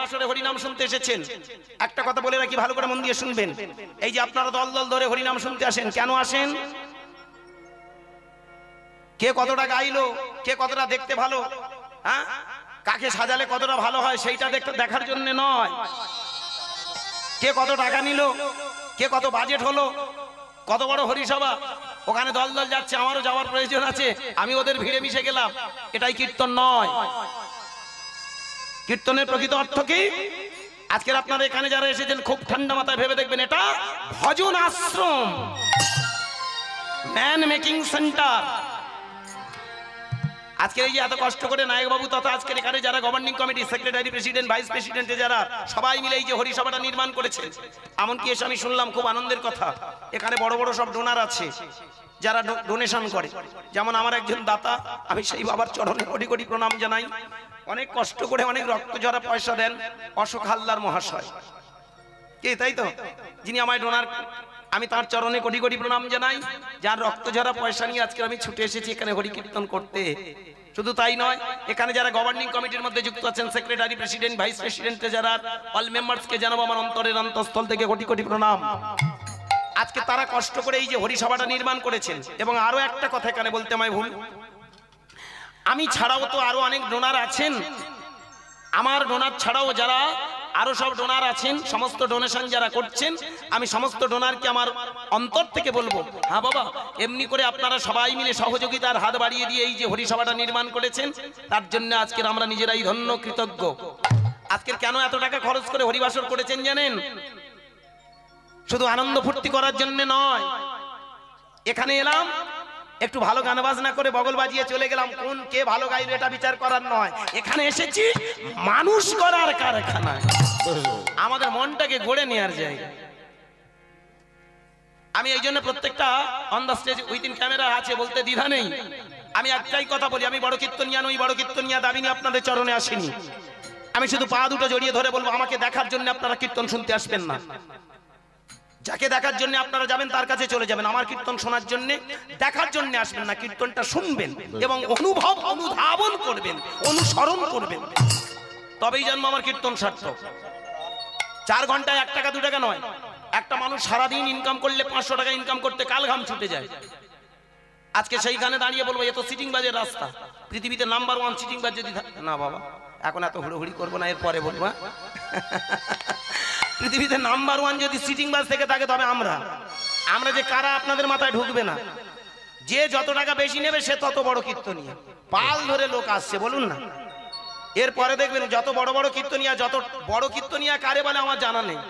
হরিবাসরে হরিনাম শুনতে এসেছেন, একটা কথা বলে রাখি, ভালো করে মন দিয়ে শুনবেন। এই যে আপনারা দল দল ধরে হরিনাম শুনতে আসেন, কেন আসেন? কে কতটা গাইলো, কে কতটা দেখতে ভালো, হ্যাঁ, কাকে সাজালে কতটা ভালো হয় সেইটা দেখার জন্য নয়। কে কত টাকা নিল, কে কত বাজেট হলো, কত বড় হরিসভা, ওখানে দল দল যাচ্ছে, আমারও যাওয়ার প্রয়োজন আছে, আমি ওদের ভিড়ে মিশে গেলাম, এটাই কীর্তন নয়। কীর্তনের প্রকৃত অর্থ কি? আজকের আপনারা এখানে যারা এসেছেন খুব ঠান্ডা মাথায় ভেবে দেখবেন, এটা ভজন আশ্রম, ম্যান মেকিং সেন্টার। আজকে এই যে এত কষ্ট করে নায়কবাবু তথা আজকের এখানে যারা governing committee secretary, president, vice প্রেসিডেন্টে যারা সবাই মিলে এই যে হরিসভাটা নির্মাণ করেছে, এমনকি এসে আমি শুনলাম খুব আনন্দের কথা, এখানে বড় বড় সব ডোনার আছে যারা ডোনেশন করে। যেমন আমার একজন দাতা, আমি সেই বাবার চরণে কোটি কোটি প্রণাম জানাই। অনেক কষ্ট করে অনেক রক্ত ঝরা পয়সা দেন অশোক হালদার মহাশয়, কে তাই তো, যিনি আমায় ডোনার, আমি তার চরণে কোটি কোটি প্রণাম জানাই, যার রক্ত ঝরা পয়সা নিয়ে আজকে আমি ছুটে এসেছি এখানে হরি কীর্তন করতে। শুধু তাই নয়, এখানে যারা গভর্নিং কমিটির মধ্যে যুক্ত আছেন, সেক্রেটারি, প্রেসিডেন্ট, ভাইস প্রেসিডেন্টে যারা, অল মেম্বার্সকে জানাবো আমার অন্তরের অন্তঃস্থল থেকে কোটি কোটি প্রণাম। আজকে তারা কষ্ট করে এই যে হরিসভাটা নির্মাণ করেছেন। এবং আরো একটা কথা এখানে বলতে আমায় ভুল, আমি ছাড়াও তো আরো অনেক ডোনার আছেন, আমার ডোনার ছাড়াও যারা আরো সব ডোনার আছেন, সমস্ত ডোনেশন যারা করছেন, আমি সমস্ত ডোনারকে আমার অন্তর থেকে বলবো, হ্যাঁ বাবা, এমনি করে আপনারা সবাই মিলে সহযোগিতার হাত বাড়িয়ে দিয়ে এই যে হরিসভাটা নির্মাণ করেছেন, তার জন্য আজকের আমরা নিজেরাই ধন্য, কৃতজ্ঞ। আজকের কেন এত টাকা খরচ করে হরিবাসর করেছেন জানেন? শুধু আনন্দ ফুর্তি করার জন্য নয়। এখানে এলাম, একটু ভালো গান বাজনা করে বগল বাজিয়ে চলে গেলাম, কোন কে ভালো গাইলো এটা বিচার করার নয়। এখানে এসেছি মানুষ করার কারখানায়, আমাদের মনটাকে গড়ে নেওয়ার জায়গা। আমি এই জন্য প্রত্যেকটা on the stage within camera আছে বলতে দ্বিধা নেই। আমি একটাই কথা বলি, আমি বড় কীর্তনিয়া নই, বড় কীর্তনিয়া দাবি নিয়ে আপনাদের চরণে আসিনি। আমি শুধু পা দুটো জড়িয়ে ধরে বলবো, আমাকে দেখার জন্য আপনারা কীর্তন শুনতে আসবেন না। যাকে দেখার জন্য আপনারা যাবেন তার কাছে চলে যাবেন, আমার কীর্তন শোনার জন্য দেখার জন্য আসবেন না। কীর্তনটা শুনবেন এবং অনুভব, অনুধাবন করবেন, অনুসরণ করবেন, তবেই জানবো আমার কীর্তন সার্থক। 4 ঘন্টায় 1 টাকা 2 টাকা নয়, একটা মানুষ সারাদিন ইনকাম করলে 500 টাকা ইনকাম করতে কাল ঘাম ছুটে যায়। আজকে সেইখানে দাঁড়িয়ে বলবো এ তো সিটিং বাজের রাস্তা, পৃথিবীতে নাম্বার 1 সিটিং বাজ যদি না বাবা, এখন এত হুড়োহুড়ি করবো না, এরপরে বলবো। পৃথিবীতে নাম্বার 1 যদি সিটিং বাস থেকে থাকে, তবে আমরা যে কারা আপনাদের মাথায় ঢুকবে না। যে যত টাকা বেশি নেবে সে তত বড় কীর্তনিয়া, পাল ধরে লোক আসছে বলুন না। এরপরে দেখবেন যত বড় বড় কীর্তনিয়া, যত বড় কীর্তনিয়া কারে বলে আমার জানা নেই।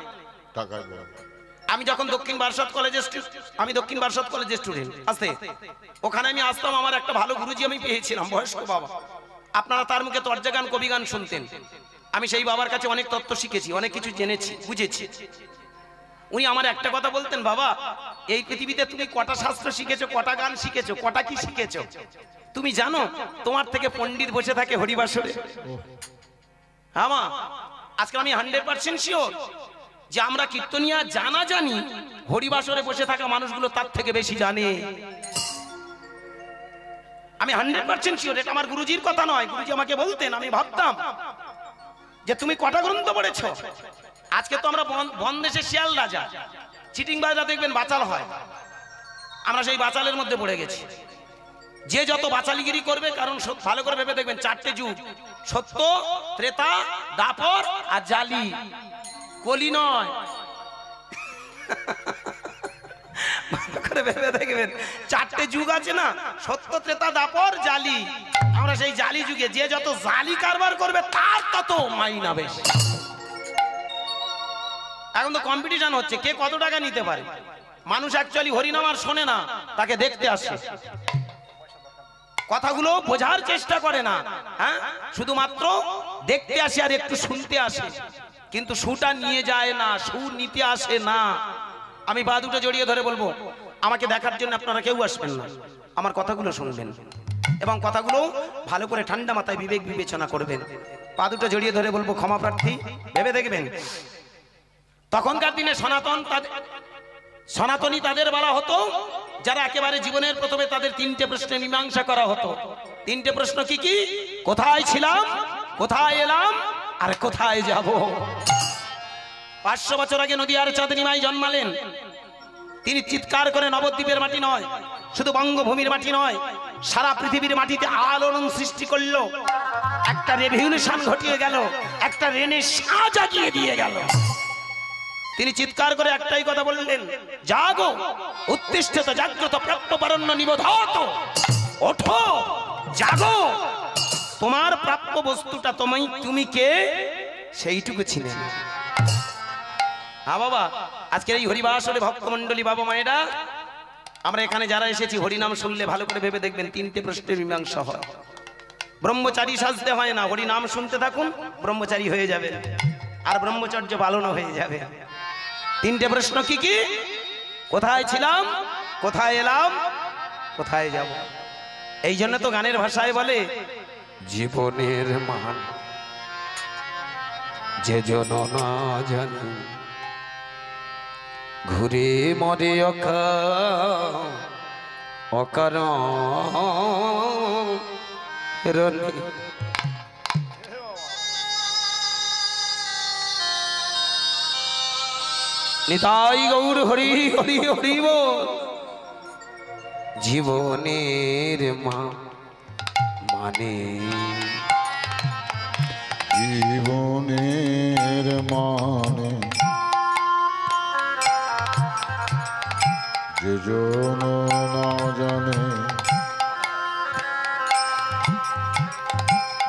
আমি যখন দক্ষিণ বারাসত কলেজে স্টুডেন্ট আসতে, ওখানে আমি আসতাম, আমার একটা ভালো গুরুজি আমি পেয়েছিলাম, বয়স্ক বাবা। আপনারা তার মুখে তর্জা গান, কবি গান শুনতেন। আমি সেই বাবার কাছে অনেক তত্ত্ব শিখেছি, অনেক কিছু জেনেছি, বুঝেছি। উনি আমার একটা কথা বলতেন, বাবা এই পৃথিবীতে তুমি কটা শাস্ত্র শিখেছো, কটা গান শিখেছো, কটা কি শিখেছো তুমি জানো? তোমার থেকে পণ্ডিত বসে থাকে হরিবাসরে। হ্যাঁ মা, আজকে আমি 100% শিওর যে আমরা কীর্তনিয়া জানা জানি, হরিবাসরে বসে থাকা মানুষগুলো তার থেকে বেশি জানে। আমি 100% শিওর, এটা আমার গুরুজির কথা নয়, গুরুজি আমাকে বলতেন, আমি ভাবতাম যে তুমি কটা গ্রন্থ পড়েছো। আজকে তো আমরা বনদেশে শিয়াল রাজা, চিটিং বাজরা দেখবেন বাচাল হয়, আমরা সেই বাচালের মধ্যে পড়ে গেছি। যে যত বাচালিগিরি করবে, কারণ ভালো করে ভেবে দেখবেন 4টে যুগ, সত্য, ত্রেতা, দাপর আর জালি, কলি নয়। ভালো করে ভেবে দেখবেন 4টে যুগ আছে না, সত্য, ত্রেতা, দাপর, জালি। আমরা সেই জালি যুগে, যে যত জালি কারবার করবে তার তত মাইনা বেশি। এখন তো কম্পিটিশন হচ্ছে কে কত টাকা নিতে পারে। মানুষ অ্যাকচুয়ালি হরিনাম আর শোনে না, তাকে দেখতে আসে, কথাগুলো বোঝার চেষ্টা করে না। হ্যাঁ, শুধুমাত্র দেখতে আসে আর একটু শুনতে আসে, কিন্তু সুটা নিয়ে যায় না, সুর নিতে আসে না। আমি পা দুটো জড়িয়ে ধরে বলবো, আমাকে দেখার জন্য আপনারা কেউ আসবেন না, আমার কথাগুলো শুনবেন এবং কথাগুলো ভালো করে ঠান্ডা মাথায় বিবেক বিবেচনা করবেন। পা দুটো জড়িয়ে ধরে বলবো, ক্ষমা প্রার্থী, ভেবে দেখবেন তখনকার দিনে সনাতনী তাদের বলা হতো, যারা একেবারে জীবনের প্রথমে তাদের 3টে প্রশ্নে মীমাংসা করা হতো। 3টে প্রশ্ন কি কি? কোথায় ছিলাম, কোথায় এলাম, আর কোথায় যাব? 500 বছর আগে নদীয়ার চাঁদনী মাই জন্মালেন। তিনি চিৎকার করে নবদ্বীপের মাটি নয়, শুধু বঙ্গভূমির মাটি নয়, সারা পৃথিবীর মাটিতে আলোড়ন সৃষ্টি করলো, একটা রেভলিউশন ঘটিয়ে গেল, একটা রেনেসাঁ জাগিয়ে দিয়ে গেল। তিনি চিৎকার করে একটাই কথা বললেন, জাগো উত্তিষ্ঠত জাগ্রত প্রাপ্যবরণ্য নিবোধত, ওঠো জাগো, তোমার প্রাপ্য বস্তুটা তুমি কে সেইটুকু ছিলেন। হ্যাঁ বাবা, আজকের এই হরিবাসরে ভক্তমণ্ডলী বাবা মায়েরা, আমরা এখানে যারা এসেছি হরিনাম শুনলে ভালো করে ভেবে দেখবেন 3টে প্রশ্নের মীমাংসা হয়। ব্রহ্মচারী সাজতে হয় না, হরিনাম শুনতে থাকুন, ব্রহ্মচারী হয়ে যাবে আর ব্রহ্মচর্য পালনও হয়ে যাবে। 3টে প্রশ্ন কি কি? কোথায় ছিলাম, কোথায় এলাম, কোথায় যাব? এই জন্য তো গানের ভাষায় বলে, জীবনের মান যে জন না জানে, ঘুরে মরে অকারণে। নিতাই গৌর হরি হরি হরি বল। জীবনের মানে জীবনের মানে যে জন না জানে,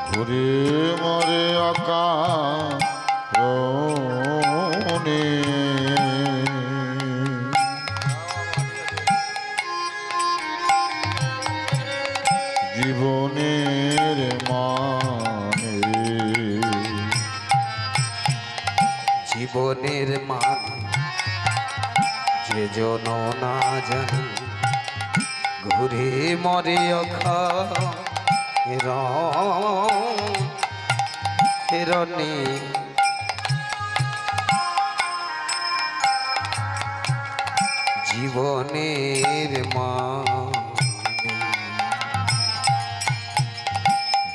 ঘুরে মরে অকারণে। জীবনের মানে জীবনের মানে যে জন না জানে, ঘুরে মরে অকারণে। জীবনের মানে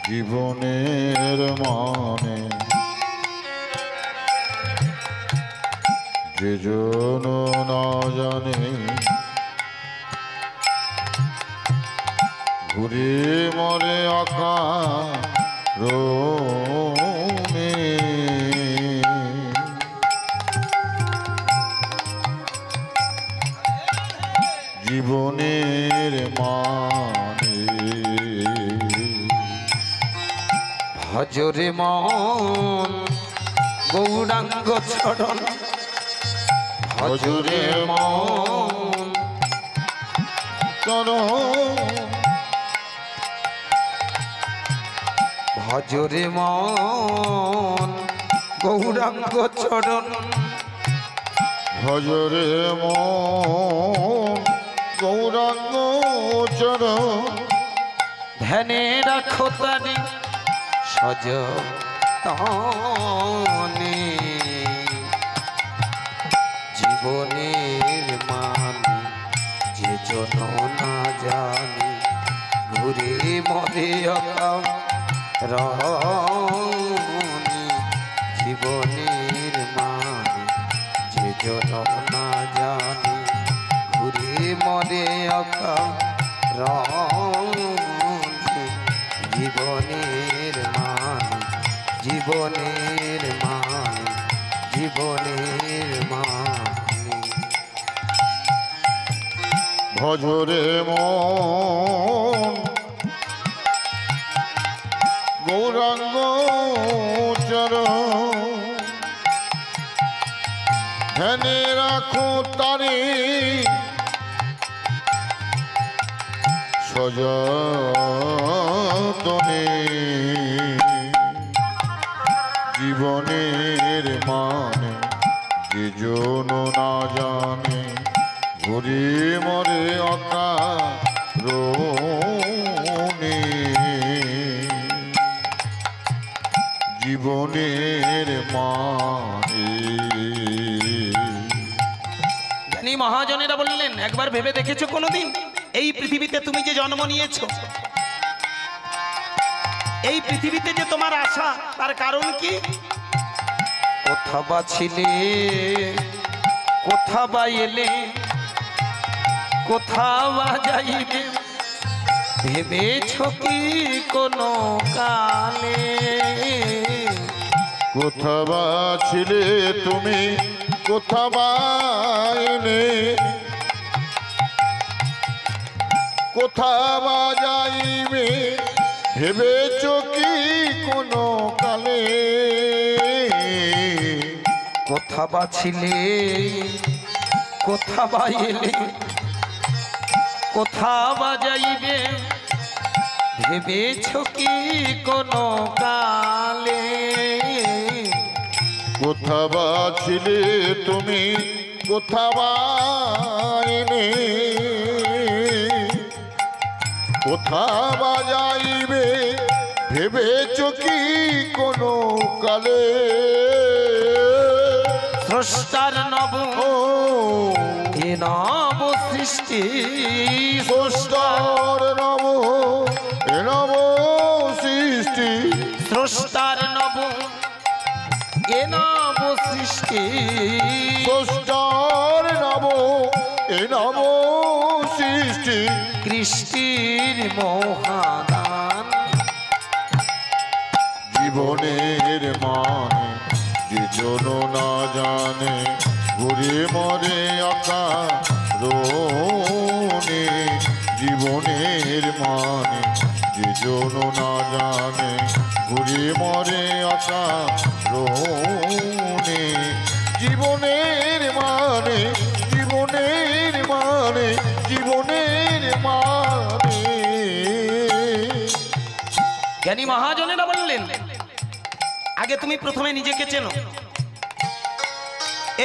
জীবনের মানে যে জন না জানে, ঘুরে মরে অকারণে। জীবনের মানে ভজরে মন গৌরাঙ্গ চরণ, ভজরে মন ভজরে মন গৌরাঙ্গ চরণ, ভজরে মন গৌরাঙ্গ চরণ। ধ্যানে রাখো তারি সযতনে। জীবনের মানে যে জন না জানে, ঘুরে মরে অকারণে। জীবনের মানে যে জন না জানে, ঘুরে মরে অকারণে। জীবনের মানে জীবনের মানে জীবনের মানে ভজরে মন গৌরাঙ্গ চরণ। ধ্যানে রাখো তারে সযতনে। জীবনের মানে যে জন না জানে, ঘুরে মরে অকারণে। জীবনের মানে জ্ঞানী মহাজনেরা বললেন, একবার ভেবে দেখেছো কোনোদিন এই পৃথিবীতে তুমি যে জন্ম নিয়েছো, এই পৃথিবীতে যে তোমার আশা তার কারণ কি? কোথা বা ছিলে, কোথা বা এলে, কোথা বা যাইবে, ভেবেছ কি কোনো কালে? কোথা বা ছিলে তুমি, কোথা বা এলে, কোথা বা যাইবে, ভেবেছ কি কোনো কালে? কোথা বা ছিলে, কোথা বা এলে, কোথা বা যাইবে, ভেবেছ কি কোনো কালে? কোথা বা ছিলে তুমি, কোথা বা এলে, কোথা বা যাইবে, ভেবেছ কি কোনো কালে? স্রষ্টার নব ও এ নব সৃষ্টি, স্রষ্টার নব এ নব সৃষ্টি, স্রষ্টার নব এ নব সৃষ্টি, স্রষ্টার নব এ নব সৃষ্টি, কৃষ্টির মহাদান। জীবনের মানে যে জন না জানে, ঘুরে মরে অকারণে। জীবনের মানে যে জন না জানে, ঘুরে মরে অকারণে। জীবনের মানে, জীবনের মানে, জীবনের মানে। জ্ঞানী মহাজনেরা বললেন, আগে তুমি প্রথমে নিজেকে চেনো।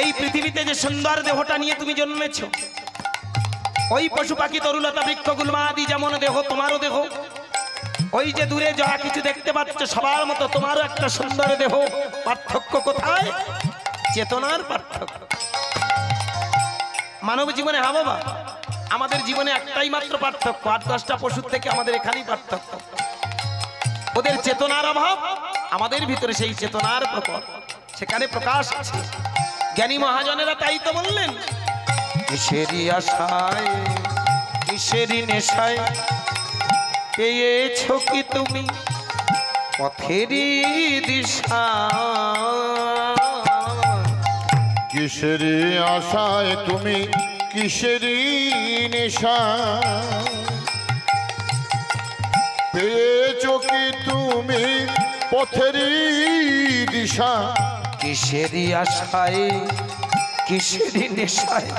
এই পৃথিবীতে যে সুন্দর দেহটা নিয়ে তুমি জন্মেছ, ওই পশু পাখি তরুলতা বৃক্ষ গুল্মাদি যেমন দেহ, তোমারও দেহ। ওই যে দূরে যা কিছু দেখতে পাচ্ছ সবার মতো তোমারও একটা সুন্দর দেহ। পার্থক্য কোথায়? চেতনার পার্থক্য। মানব জীবনে, হ্যাঁ বাবা, আমাদের জীবনে একটাই মাত্র পার্থক্য। 8-10টা পশুর থেকে আমাদের এখানেই পার্থক্য। ওদের চেতনার অভাব, আমাদের ভিতরে সেই চেতনার প্রকট, সেখানে প্রকাশ আছে। জ্ঞানী মহাজনেরা তাই তো বললেন, কিসেরই আশায়, কিসেরই নেশায়, পেয়েছ কি তুমি পথেরই দিশা? কিসেরি আশায় তুমি, কিসেরি নেশা, পেয়েছ কি তুমি পথেরই দিশা? কিসেরই আশায়, কিসেরই নেশায়,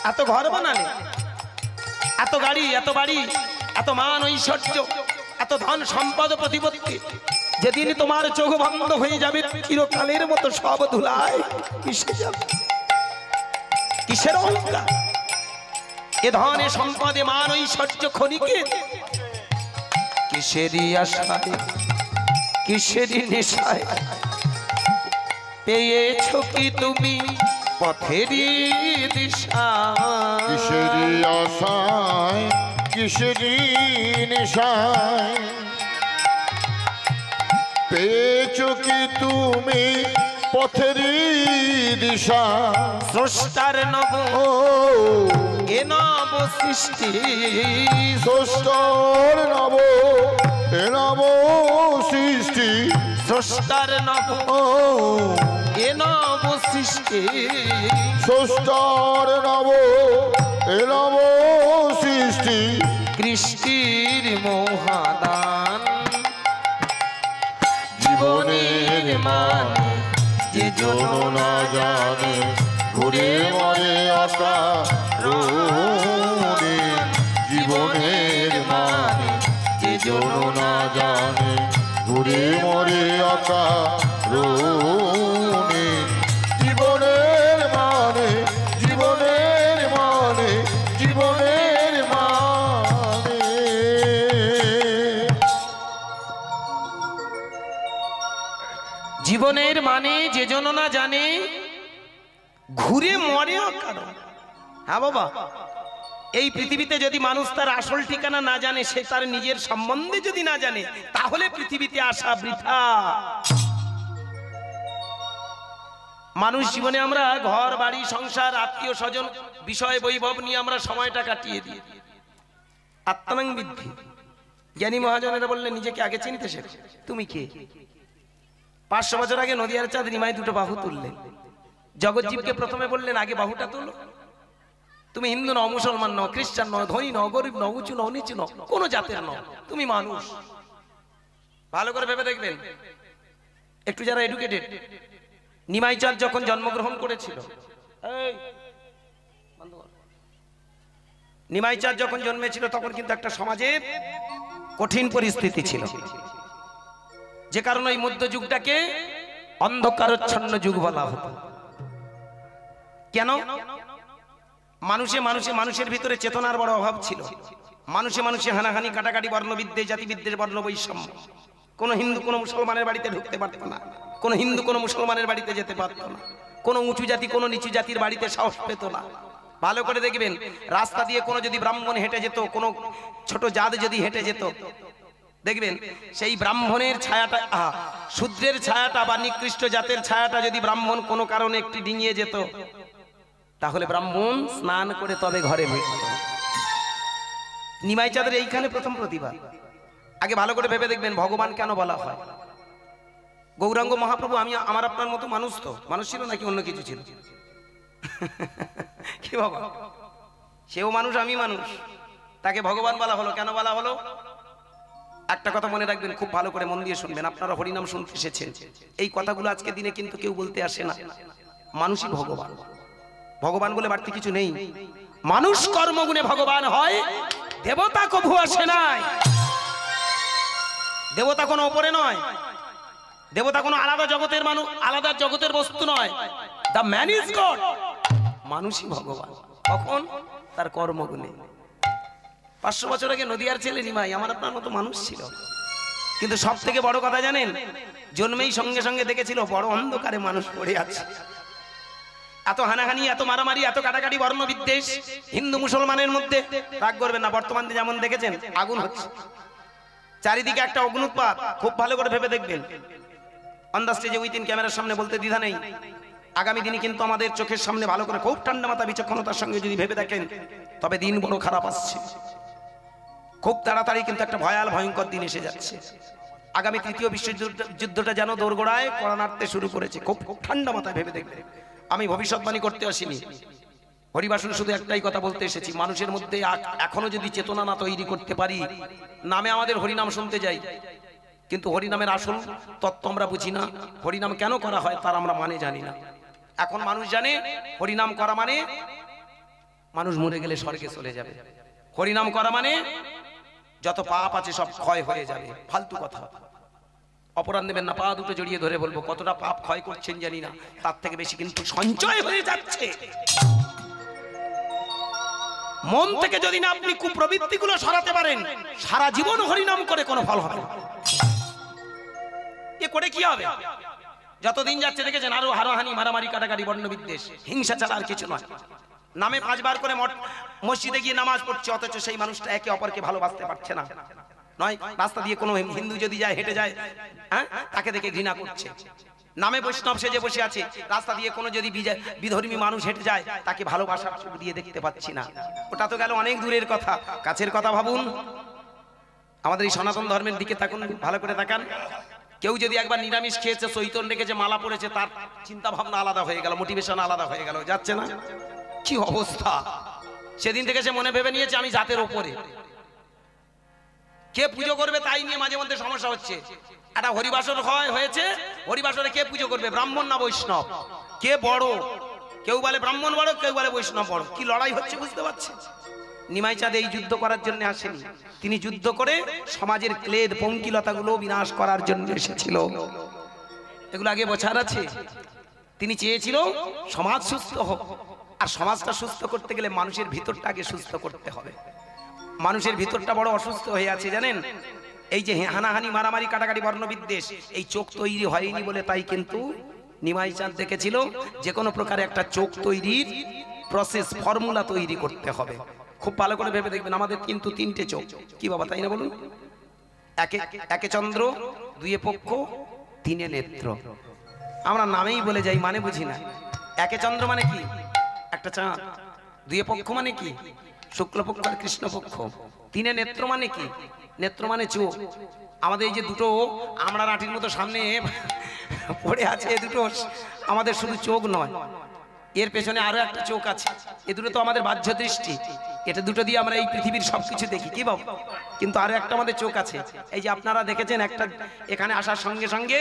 এত ঘর বানালে, এত গাড়ি, এত বাড়ি, এত মান ঐশ্বর্য, এত ধন সম্পদ প্রতিপত্তি, যেদিন তোমার চোখ বন্ধ হয়ে যাবে চিরকালের মতো সব ধুলায় মিশে যাবে। কিসের অহংকার? এ ধনে সম্পদে মান ঐশ্বর্য ক্ষণিকে। কিসেরই আশায়, কিসেরই নেশায়, পেয়েছ কি তুমি পথেরই দিশা? কিসেরি আশায়, কিসেরি নেশায়, পেয়েছ কি তুমি পথেরই দিশা? স্রষ্টার নব ও এ নব সৃষ্টি, স্রষ্টার নব এ নব সৃষ্টি, স্রষ্টার নব ও এ নব সৃষ্টি, স্রষ্টার নব এ নব সৃষ্টি, কৃষ্টির মহাদান। জীবনের মানে যে জন না জানে, ঘুরে মরে অকারণে। জীবনের মানে যে জন না জানে, ঘুরে মরে অকারণে। জীবনের মানে, জীবনের মানে, জীবনের মানে। জীবনের মানে যে জন না জানে, ঘুরে মরে কারণ। হ্যাঁ বাবা, এই পৃথিবীতে যদি মানুষ তার আসল ঠিকানা না জানে, সে তার নিজের সম্বন্ধে যদি না জানে, তাহলে পৃথিবীতে আসা বৃথা। মানুষ জীবনে আমরা ঘর বাড়ি সংসার আত্মীয় স্বজন বিষয় বৈভব নিয়ে আমরা সময়টা কাটিয়ে দিই। আত্মানাং বৃদ্ধি, জ্ঞানী মহাজনেরা বললেন নিজেকে আগে চিনতে শেখো, তুমি কে। 500 বছর আগে নদিয়ার চাঁদ নিমাই দুটো বাহু তুললেন। জগজ্জীবকে প্রথমে বললেন আগে বাহুটা তুলো। তুমি হিন্দু নও, মুসলমান নও, খ্রিস্টান নও, ধনী নও, গরিব নও, উঁচু নও, নিচু নও, কোনো জাতের নও, তুমি মানুষ। ভালো করে ভেবে দেখবেন, একটু যারা এডুকেটেড, নিমাই চাঁদ যখন জন্মগ্রহণ করেছিল, নিমাই চাঁদ যখন জন্মেছিল তখন কিন্তু একটা সমাজের কঠিন পরিস্থিতি ছিল, যে কারণে এই মধ্যযুগটাকে অন্ধকারচ্ছন্ন যুগ বলা হতো। কেন? মানুষের ভিতরে চেতনার বড় অভাব ছিল। মানুষে হানাহানি, কাটাকাটি, বর্ণবিদ্বেষ, জাতিবিদ্বেষ, বর্ণ বৈষম্য। কোন হিন্দু কোন মুসলমানের বাড়িতে ঢুকতে পারত না, কোন হিন্দু কোন মুসলমানের বাড়িতে যেতে পারত না, কোন উঁচু জাতি কোন নিচু জাতির বাড়িতে সাহস পেত না। ভালো করে দেখবেন, রাস্তা দিয়ে কোনো যদি ব্রাহ্মণ হেঁটে যেত, কোনো ছোট জাত যদি হেঁটে যেত, দেখবেন সেই ব্রাহ্মণের ছায়াটা, শূদ্রের ছায়াটা বা নিকৃষ্ট জাতের ছায়াটা যদি ব্রাহ্মণ কোনো কারণে একটু ডিঙিয়ে যেত, তাহলে ব্রাহ্মণ স্নান করে তবে ঘরে ফিরত। নিমাই চাঁদের এইখানে প্রথম প্রতিভা। আগে ভালো করে ভেবে দেখবেন, ভগবান কেন বলা হয়? গৌরাঙ্গ মহাপ্রভু আমার আপনার মতো মানুষ তো, মানুষ ছিল নাকি অন্য কিছু ছিল? কি বাবা, সেও মানুষ, আমি মানুষ, তাকে ভগবান বলা হলো। কেন বলা হলো? একটা কথা মনে রাখবেন, খুব ভালো করে মন দিয়ে শুনবেন। আপনারা হরিনাম শুনতে এসেছেন, এই কথাগুলো আজকে দিনে কিন্তু কেউ বলতে আসে না। মানুষই ভগবান, ভগবান বলে বাড়তি কিছু নেই। মানুষ কর্মগুণে ভগবান হয়, দেবতা কভু আসে নাই। দেবতা কোনো ওপরে নয়, দেবতা কোনো আলাদা জগতের মানুষ, আলাদা জগতের বস্তু নয়। দ্য ম্যান ইজ গড, মানুষই ভগবান। কখন? তার কর্মগুণে। 500 বছর আগে নদিয়ার ছেলে নিমাই আমার আপনার মতো মানুষ ছিল, কিন্তু সব থেকে বড় কথা জানেন, জন্মেই সঙ্গে সঙ্গে দেখেছিল বড় অন্ধকারে মানুষ পড়ে আছে। এত হানাহানি, এত মারামারি, এত কাটাকাটি, বর্ণ বিদ্বেষ হিন্দু মুসলমানের মধ্যে। রাগ করবেন না, বর্তমানে যেমন দেখেছেন আগুন হচ্ছে, চারিদিকে একটা অগ্নুৎপাত। খুব ভালো করে ভেবে দেখবেন, অন দ্য স্টেজে উইথিন ক্যামেরার সামনে বলতে দ্বিধা নেই, আগামী দিনে কিন্তু আমাদের চোখের সামনে ভালো করে খুব ঠান্ডা মাথা বিচক্ষণতার সঙ্গে যদি ভেবে দেখেন, তবে দিন বড় খারাপ আসছে। খুব তাড়াতাড়ি কিন্তু একটা ভয়াল ভয়ঙ্কর দিন এসে যাচ্ছে। আগামী তৃতীয় বিশ্বযুদ্ধটা যেন দোরগোড়ায় কড়া নাড়তে শুরু করেছে। খুব ঠান্ডা মাথায় ভেবে দেখবেন। আমি ভবিষ্যৎবাণী করতে আসিনি, হরিবাসনে শুধু একটাই কথা বলতে এসেছি, মানুষের মধ্যে এখনো যদি চেতনা না তৈরি করতে পারি, নামে আমাদের হরিনাম শুনতে যাই, কিন্তু হরিনামের আসল তত্ত্ব আমরা বুঝি না। হরিনাম কেন করা হয় তার আমরা মানে জানি না। এখন মানুষ জানে হরিনাম করা মানে মানুষ মরে গেলে স্বর্গে চলে যাবে, হরিনাম করা মানে যত পাপ আছে সব ক্ষয় হয়ে যাবে। ফালতু কথা। অপরাধ নেবেন না, পা দুটো জড়িয়ে ধরে বলবো, কতটা পাপ ক্ষয় করছেন জানি না, তার থেকে বেশি কিন্তু সঞ্চয় হয়ে যাচ্ছে। মন থেকে যদি না আপনি কুপ্রবৃত্তিগুলো সরাতে পারেন, সারা জীবন হরিনাম করে কোনো ফল হবে না। এ করে কি হবে? যতদিন যাচ্ছে দেখেছেন আরো হারাহানি, মারামারি, কাটাকাটি, বর্ণবিদ্বেষ, হিংসা ছাড়া আর কিছু নয়। নামে 5 বার করে মসজিদে গিয়ে নামাজ পড়ছে, অথচ সেই মানুষটা একে অপরকে ভালোবাসতে পারছে না। নয়, রাস্তা দিয়ে কোনো হিন্দু যদি যায়, হেঁটে যায়, হ্যাঁ, তাকে দেখে ঘৃণা করছে। নামে বৈষ্ণব সেজে বসে আছে, রাস্তা দিয়ে কোনো যদি বিধর্মী মানুষ হেঁটে যায়, তাকে ভালোবাসার চোখ দিয়ে দেখতে পাচ্ছি না। ওটা তো গেল অনেক দূরের কথা, কাছের কথা ভাবুন। আমাদের এই সনাতন ধর্মের দিকে তাকুন, ভালো করে তাকান। কেউ যদি একবার নিরামিষ খেয়েছে, চৈতন্য রেখেছে, মালা পড়েছে, তার চিন্তা ভাবনা আলাদা হয়ে গেল, মোটিভেশন আলাদা হয়ে গেল, যাচ্ছে না? কি অবস্থা! সেদিন থেকে সে মনে ভেবে নিয়েছে আমি জাতের ওপরে। কে পুজো করবে তাই নিয়ে মাঝে মধ্যে সমস্যা হচ্ছে। একটা হরিবাসর হয়েছে, হরিবাসরে কে পুজো করবে, ব্রাহ্মণ না বৈষ্ণব? কে বড়? কেউ বলে ব্রাহ্মণ বড়, কেউ বলে বৈষ্ণব বড়। কি লড়াই হচ্ছে বুঝতে পারছেন? নিমাই চাঁদ এই যুদ্ধ করার জন্য আসেনি, তিনি যুদ্ধ করে সমাজের ক্লেদ পঙ্কিলতাগুলো বিনাশ করার জন্য এসেছিল। এগুলো আগে বোঝার আছে। তিনি চেয়েছিল সমাজ সুস্থ হোক, আর সমাজটা সুস্থ করতে গেলে মানুষের ভিতরটা আগে সুস্থ করতে হবে। মানুষের ভিতরটা বড় অসুস্থ হয়ে আছে জানেন। এই যে হানাহানি, মারামারি, কাটাকাটি, বর্ণবিদ্বেষ, এই চোখ তৈরি হয়নি বলে তাই কিন্তু নিমাই চাঁদ দেখেছিল যে কোনো প্রকারে একটা চোখ তৈরির প্রসেস, ফর্মুলা তৈরি করতে হবে। খুব ভালো করে ভেবে দেখবেন, আমাদের কিন্তু তিনটে চোখ, কি বাবা তাই না বলুন? একে চন্দ্র, দুয়ে পক্ষ, তিনে নেত্র। আমরা নামেই বলে যাই, মানে বুঝি না। একে চন্দ্র মানে কি? একটা চাঁদ। দুয়ে পক্ষ মানে কি? শুক্লপক্ষ আর কৃষ্ণপক্ষ। তিনে নেত্র মানে কি? নেত্র মানে চোখ। আমাদের এই যে দুটো আমরা লাঠির মতো সামনে পড়ে আছে, এ দুটো আমাদের শুধু চোখ নয়, এর পেছনে আরো একটা চোখ আছে। এ দুটো তো আমাদের বাহ্য দৃষ্টি, এটা দুটো দিয়ে আমরা এই পৃথিবীর সবকিছু দেখি, কি বাবু? কিন্তু আরো একটা আমাদের চোখ আছে। এই যে আপনারা দেখেছেন একটা, এখানে আসার সঙ্গে সঙ্গে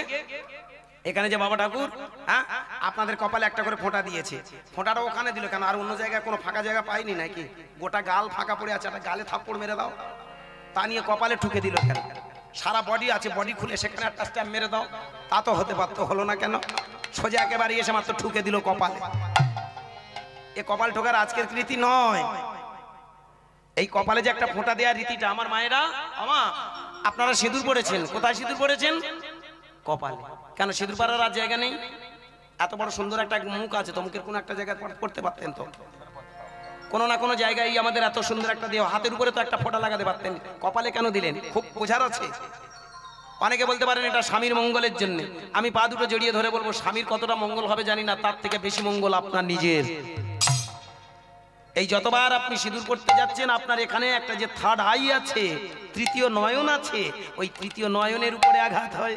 এখানে যে বাবা ঠাকুর, হ্যাঁ, আপনাদের কপালে একটা করে ফোঁটা দিয়েছে। ফোঁটাটা ওখানে দিল কেন? আর অন্য জায়গায় কোনো ফাঁকা জায়গা পাইনি নাকি? গোটা গাল ফাঁকা পড়ে আছে, একটা গালে থাপ্পড় মেরে দাও, তা নিয়ে কপালে ঠুকে দিল কেন? সারা বডি আছে, বডি খুলে সেখানে একটা স্ট্যাম্প মেরে দাও, তা তো হতে পারতো, হলো না কেন? সোজা একেবারে এসে মাত্র ঠুকে দিল কপালে। এ কপাল ঠোকার আজকের রীতি নয়। এই কপালে যে একটা ফোঁটা দেওয়ার রীতিটা, আমার মায়েরা, আপনারা সিঁদুর পড়েছেন, কোথায় সিঁদুর পড়েছেন? কপালে। কেন সিঁদুর পরার আর জায়গা নেই? এত বড় সুন্দর একটা মুখ আছে, তো মুখের কোনো একটা জায়গায় পড়তে পারতেন তো, কোনো না কোনো জায়গায় আমাদের এত সুন্দর একটা দেহ, হাতের উপরে তো একটা ফোঁটা লাগাতে পারতেন, কপালে কেন দিলেন? খুব বোঝার আছে। অনেকে বলতে পারেন এটা স্বামীর মঙ্গলের জন্য। আমি পা দুটো জড়িয়ে ধরে বলবো, স্বামীর কতটা মঙ্গল হবে জানি না, তার থেকে বেশি মঙ্গল আপনার নিজের। এই যতবার আপনি সিঁদুর পড়তে যাচ্ছেন, আপনার এখানে একটা যে থার্ড আই আছে, তৃতীয় নয়ন আছে, ওই তৃতীয় নয়নের উপরে আঘাত হয়।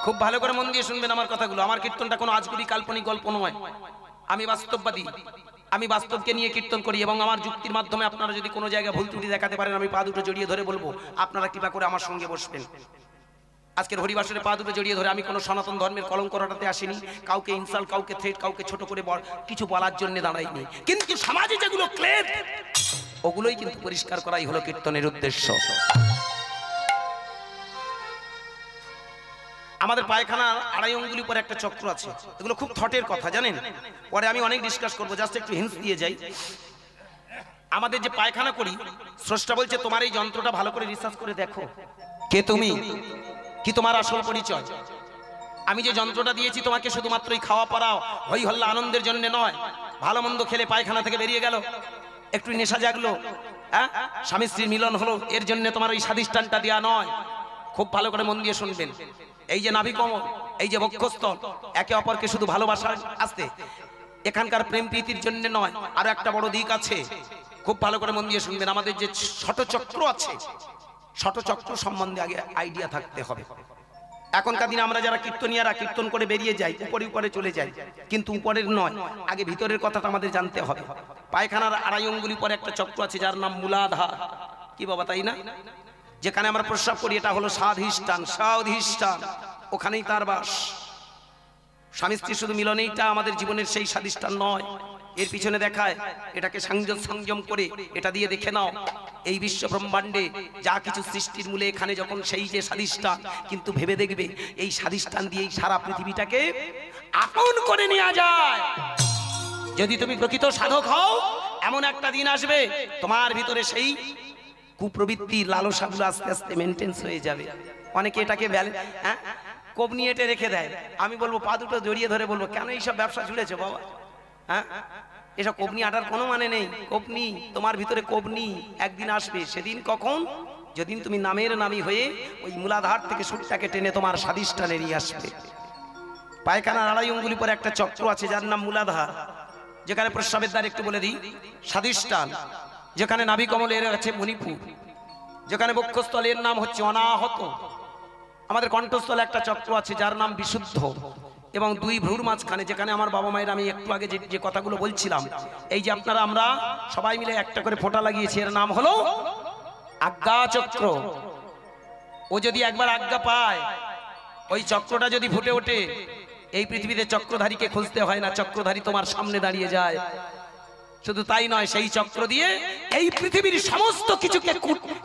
খুব ভালো করে মন দিয়ে শুনবেন আমার কথাগুলো। আমার কীর্তনটা কোনো আজগুবি কাল্পনিক গল্প নয়, আমি বাস্তববাদী। আমি বাস্তবকে নিয়ে কীর্তন করি, এবং আমার যুক্তির মাধ্যমে আপনারা যদি কোনো জায়গায় ভুল ত্রুটি দেখাতে পারেন, আমি পা দুটো জড়িয়ে ধরে বলবো, আপনারা কৃপা করে আমার সঙ্গে বসবেন। আজকের হরিবাসরে পা দুটো জড়িয়ে ধরে আমি কোনো সনাতন ধর্মের কলঙ্ক রটাতে আসিনি, কাউকে ইনসাল্ট, কাউকে থ্রেট, কাউকে ছোট করে কিছু বলার জন্য দাঁড়াইনি। কিন্তু সমাজে যেগুলো ক্লেদ, ওগুলোই কিন্তু পরিষ্কার করাই হলো কীর্তনের উদ্দেশ্য। আমাদের পায়খানার আড়াই অঙ্গুলি পরে একটা চক্র আছে, এগুলো খুব থটের কথা জানেন, পরে আমি অনেক ডিসকাস করবো, জাস্ট একটু হিন্স দিয়ে যাই। আমাদের যে পায়খানা করি, স্রষ্টা বলছে তোমার এই যন্ত্রটা ভালো করে রিসার্চ করে দেখো, কে তুমি, কি তোমার আসল পরিচয়। আমি যে যন্ত্রটা দিয়েছি তোমাকে শুধুমাত্রই খাওয়া পড়াও, হই হল্লা আনন্দের জন্য নয়। ভালো মন্দ খেলে পায়খানা থেকে বেরিয়ে গেল, একটু নেশা জাগলো, হ্যাঁ, স্বামী স্ত্রীর মিলন হলো, এর জন্য তোমার ওই স্বাধিষ্ঠানটা দেওয়া নয়। খুব ভালো করে মন দিয়ে শুনবেন। এই যে নাভি কমল, এই যে বক্ষস্থল, একে অপরকে শুধু ভালোবাসার আসতে, এখানকার প্রেম প্রীতির জন্য নয়, আরো একটা বড় দিক আছে। খুব ভালো করে মন দিয়ে শুনবেন। আমাদের যে ষটচক্র আছে, ষটচক্র সম্বন্ধে আগে আইডিয়া থাকতে হবে। এখনকার দিনে আমরা যারা কীর্তনিয়ারা কীর্তন করে বেরিয়ে যাই, উপরে উপরে চলে যাই, কিন্তু উপরের নয়, আগে ভিতরের কথাটা আমাদের জানতে হবে। পায়খানার আড়াই অঙ্গুলি পরে একটা চক্র আছে, যার নাম মূলাধার, কি বাবা তাই না? যেখানে আমরা প্রস্রাব করি, এটা হলো স্বাধিষ্ঠান, স্বাধিষ্ঠান, ওখানেই তার বাস। স্বামী স্ত্রী শুধু মিলনেইটা আমাদের জীবনের সেই স্বাধিষ্ঠান নয়, এর পিছনে দেখায় এটাকে সংযম করে এটা দিয়ে দেখে নাও, এই বিশ্ব ব্রহ্মাণ্ডে যা কিছু সৃষ্টির মূলে এখানে যখন সেই যে স্বাধিষ্ঠান, কিন্তু ভেবে দেখবে এই স্বাধিষ্ঠান দিয়েই সারা পৃথিবীটাকে আপন করে নেওয়া যায়। যদি তুমি প্রকৃত সাধক হও, এমন একটা দিন আসবে তোমার ভিতরে সেই কুপ্রবৃত্তি লালসাগুলো আস্তে আস্তে মেনটেন্স হয়ে যাবে। অনেকে এটাকে কোপ নিয়ে এটে রেখে দেয়। আমি বলবো, পা দুটো জড়িয়ে ধরে বলবো, কেন এইসব ব্যবসা জুড়েছে বাবা? হ্যাঁ, এসব কোপনি আটার কোনো মানে নেই। কোপনি, তোমার ভিতরে কোপনি একদিন আসবে। সেদিন কখন? যেদিন তুমি নামের নামী হয়ে ওই মূলাধার থেকে সুরটাকে টেনে তোমার স্বাধিষ্ঠানে নিয়ে আসবে। পায়খানার আড়াই অঙ্গুলি পরে একটা চক্র আছে, যার নাম মূলাধার, যেখানে প্রস্রাবের দ্বার একটু বলে দিই, স্বাধিষ্ঠান, যেখানে নাভি কমলের আছে মণিপুর, যেখানে বক্ষস্থলের নাম হচ্ছে অনাহত। আমাদের কণ্ঠস্থলে একটা চক্র আছে, যার নাম বিশুদ্ধ, এবং দুই ভ্রুর মাঝখানে, যেখানে আমার বাবা মায়ের আমি একটু আগে যে কথাগুলো বলছিলাম, এই যে আপনারা আমরা সবাই মিলে একটা করে ফোঁটা লাগিয়েছি, এর নাম হলো আজ্ঞা চক্র। ও যদি একবার আজ্ঞা পায়, ওই চক্রটা যদি ফুটে ওঠে, এই পৃথিবীতে চক্রধারীকে খুঁজতে হয় না, চক্রধারী তোমার সামনে দাঁড়িয়ে যায়। শুধু তাই নয়, সেই চক্র দিয়ে এই পৃথিবীর সমস্ত কিছুকে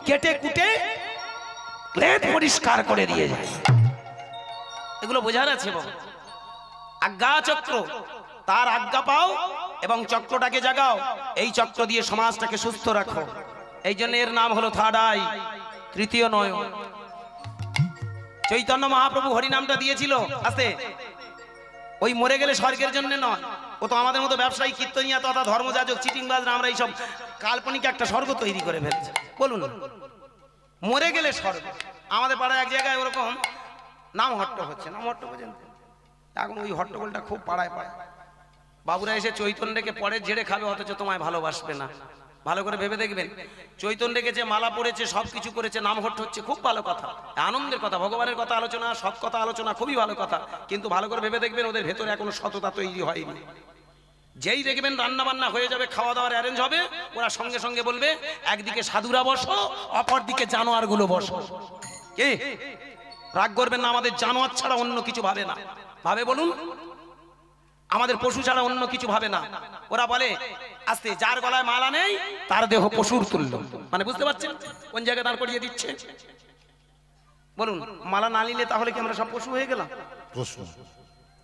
কেটে কুটে ক্লেদ পরিষ্কার করে দিয়ে যায়। এগুলো বোঝার আছে বাবা। আজ্ঞা চক্র, তার আজ্ঞা পাও এবং চক্রটাকে জাগাও, এই চক্র দিয়ে সমাজটাকে সুস্থ রাখো। এই জন্য এর নাম হলো থার্ড আই, তৃতীয় নয়ন। চৈতন্য মহাপ্রভু হরিনামটা দিয়েছিল, আস্তে ওই মরে গেলে স্বর্গের জন্য নয়, ও তো আমাদের মতো ব্যবসায়ী কীর্তনিয়া তথা ধর্মযাজক চিটিংবাজরা আমরা এইসব কাল্পনিক একটা স্বর্গ তৈরি করে ফেলছি। বলুন মরে গেলে স্বর্গ। আমাদের পাড়ায় এক জায়গায় ওরকম নাম হট্ট হচ্ছে, নাম হট্ট বোঝেন? এখন ওই হট্টগোলটা খুব পাড়ায় পাড়ায়। বাবুরা এসে চৈতন্যকে পরে ঝেড়ে খাবে, অথচ তোমায় ভালোবাসবে না। ভালো করে ভেবে দেখবেন, চৈতন্যকে যে মালা পড়েছে, সবকিছু করেছে, নাম হট্ট হচ্ছে, খুব ভালো কথা, আনন্দের কথা, ভগবানের কথা আলোচনা, সৎ কথা আলোচনা, খুবই ভালো কথা। কিন্তু ভালো করে ভেবে দেখবেন, ওদের ভেতরে এখনো সততা তৈরি হয়নি। যেই দেখবেন রান্না বান্না হয়ে যাবে, খাওয়া দাওয়ার অ্যারেঞ্জ হবে, ওরা সঙ্গে সঙ্গে বলবে একদিকে সাধুরা বসো, অপর দিকে জানোয়ার গুলো বসো। কে রাগ করবেন না, আমাদের জানোয়ার ছাড়া অন্য কিছু ভাবে না। ভাবে বলুন, আমাদের পশু ছাড়া অন্য কিছু ভাবে না। ওরা বলে আস্তে, যার গলায় মালা নেই তার দেহ পশুর তুল্য। মানে বুঝতে পারছেন কোন জায়গায় দাঁড় করিয়ে দিচ্ছে? বলুন, মালা না নিলে তাহলে কি আমরা সব পশু হয়ে গেলাম?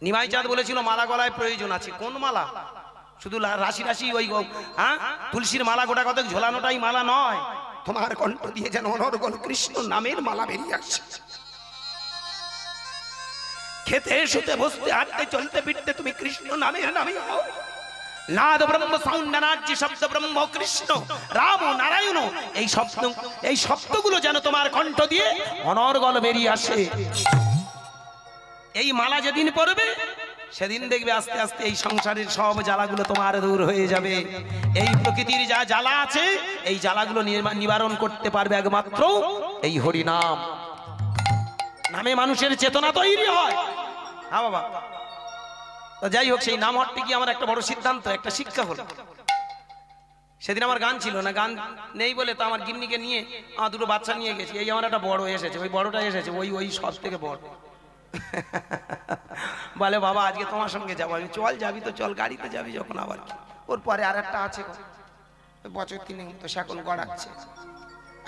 নিমাই চাঁদ বলেছিল মালা গলায় প্রয়োজন আছে। কোন মালা? শুধু রাশি রাশি ওই তুলসীর মালা গোটা কত ঝোলানোটাই মালা নয়। তোমার কণ্ঠ দিয়ে যেন অনর্গল কৃষ্ণ নামের মালা বেরিয়ে আসছে। খেতে শুতে বসতে হাঁটতে চলতে ফিরতে তুমি কৃষ্ণ নামের নামে হও। নাদ ব্রহ্ম সাউন্ড নারাজ্য শব্দ ব্রহ্ম কৃষ্ণ রাম নারায়ণ, এই শব্দগুলো যেন তোমার কণ্ঠ দিয়ে অনর্গল বেরিয়ে আসে। এই মালা যেদিন পড়বে সেদিন দেখবে আস্তে আস্তে এই সংসারের সব জ্বালাগুলো তোমার দূর হয়ে যাবে। এই প্রকৃতির যা জ্বালা আছে, এই জ্বালাগুলো নিবারণ করতে পারবে একমাত্র এই হরি নাম। নামে মানুষের চেতনা তৈরি হয়। হ্যাঁ বাবা, তো যাই হোক, সেই নাম হট্টে কি আমার একটা বড় সিদ্ধান্ত, একটা শিক্ষা হলো। সেদিন আমার গান ছিল না, গান নেই বলে তো আমার গিন্নিকে নিয়ে আমার দুটো বাচ্চা নিয়ে গেছি। এই আমার একটা বড় এসেছে, ওই বড়টা এসেছে, ওই সব থেকে বড়। বলে বাবা আজকে তোমার সঙ্গে যাবো। আমি চল, যাবি তো চল, গাড়িতে যাবি যখন। আবার কি ওর পরে আর একটা আছে, বছর 3 তো সে এখন গড়াচ্ছে।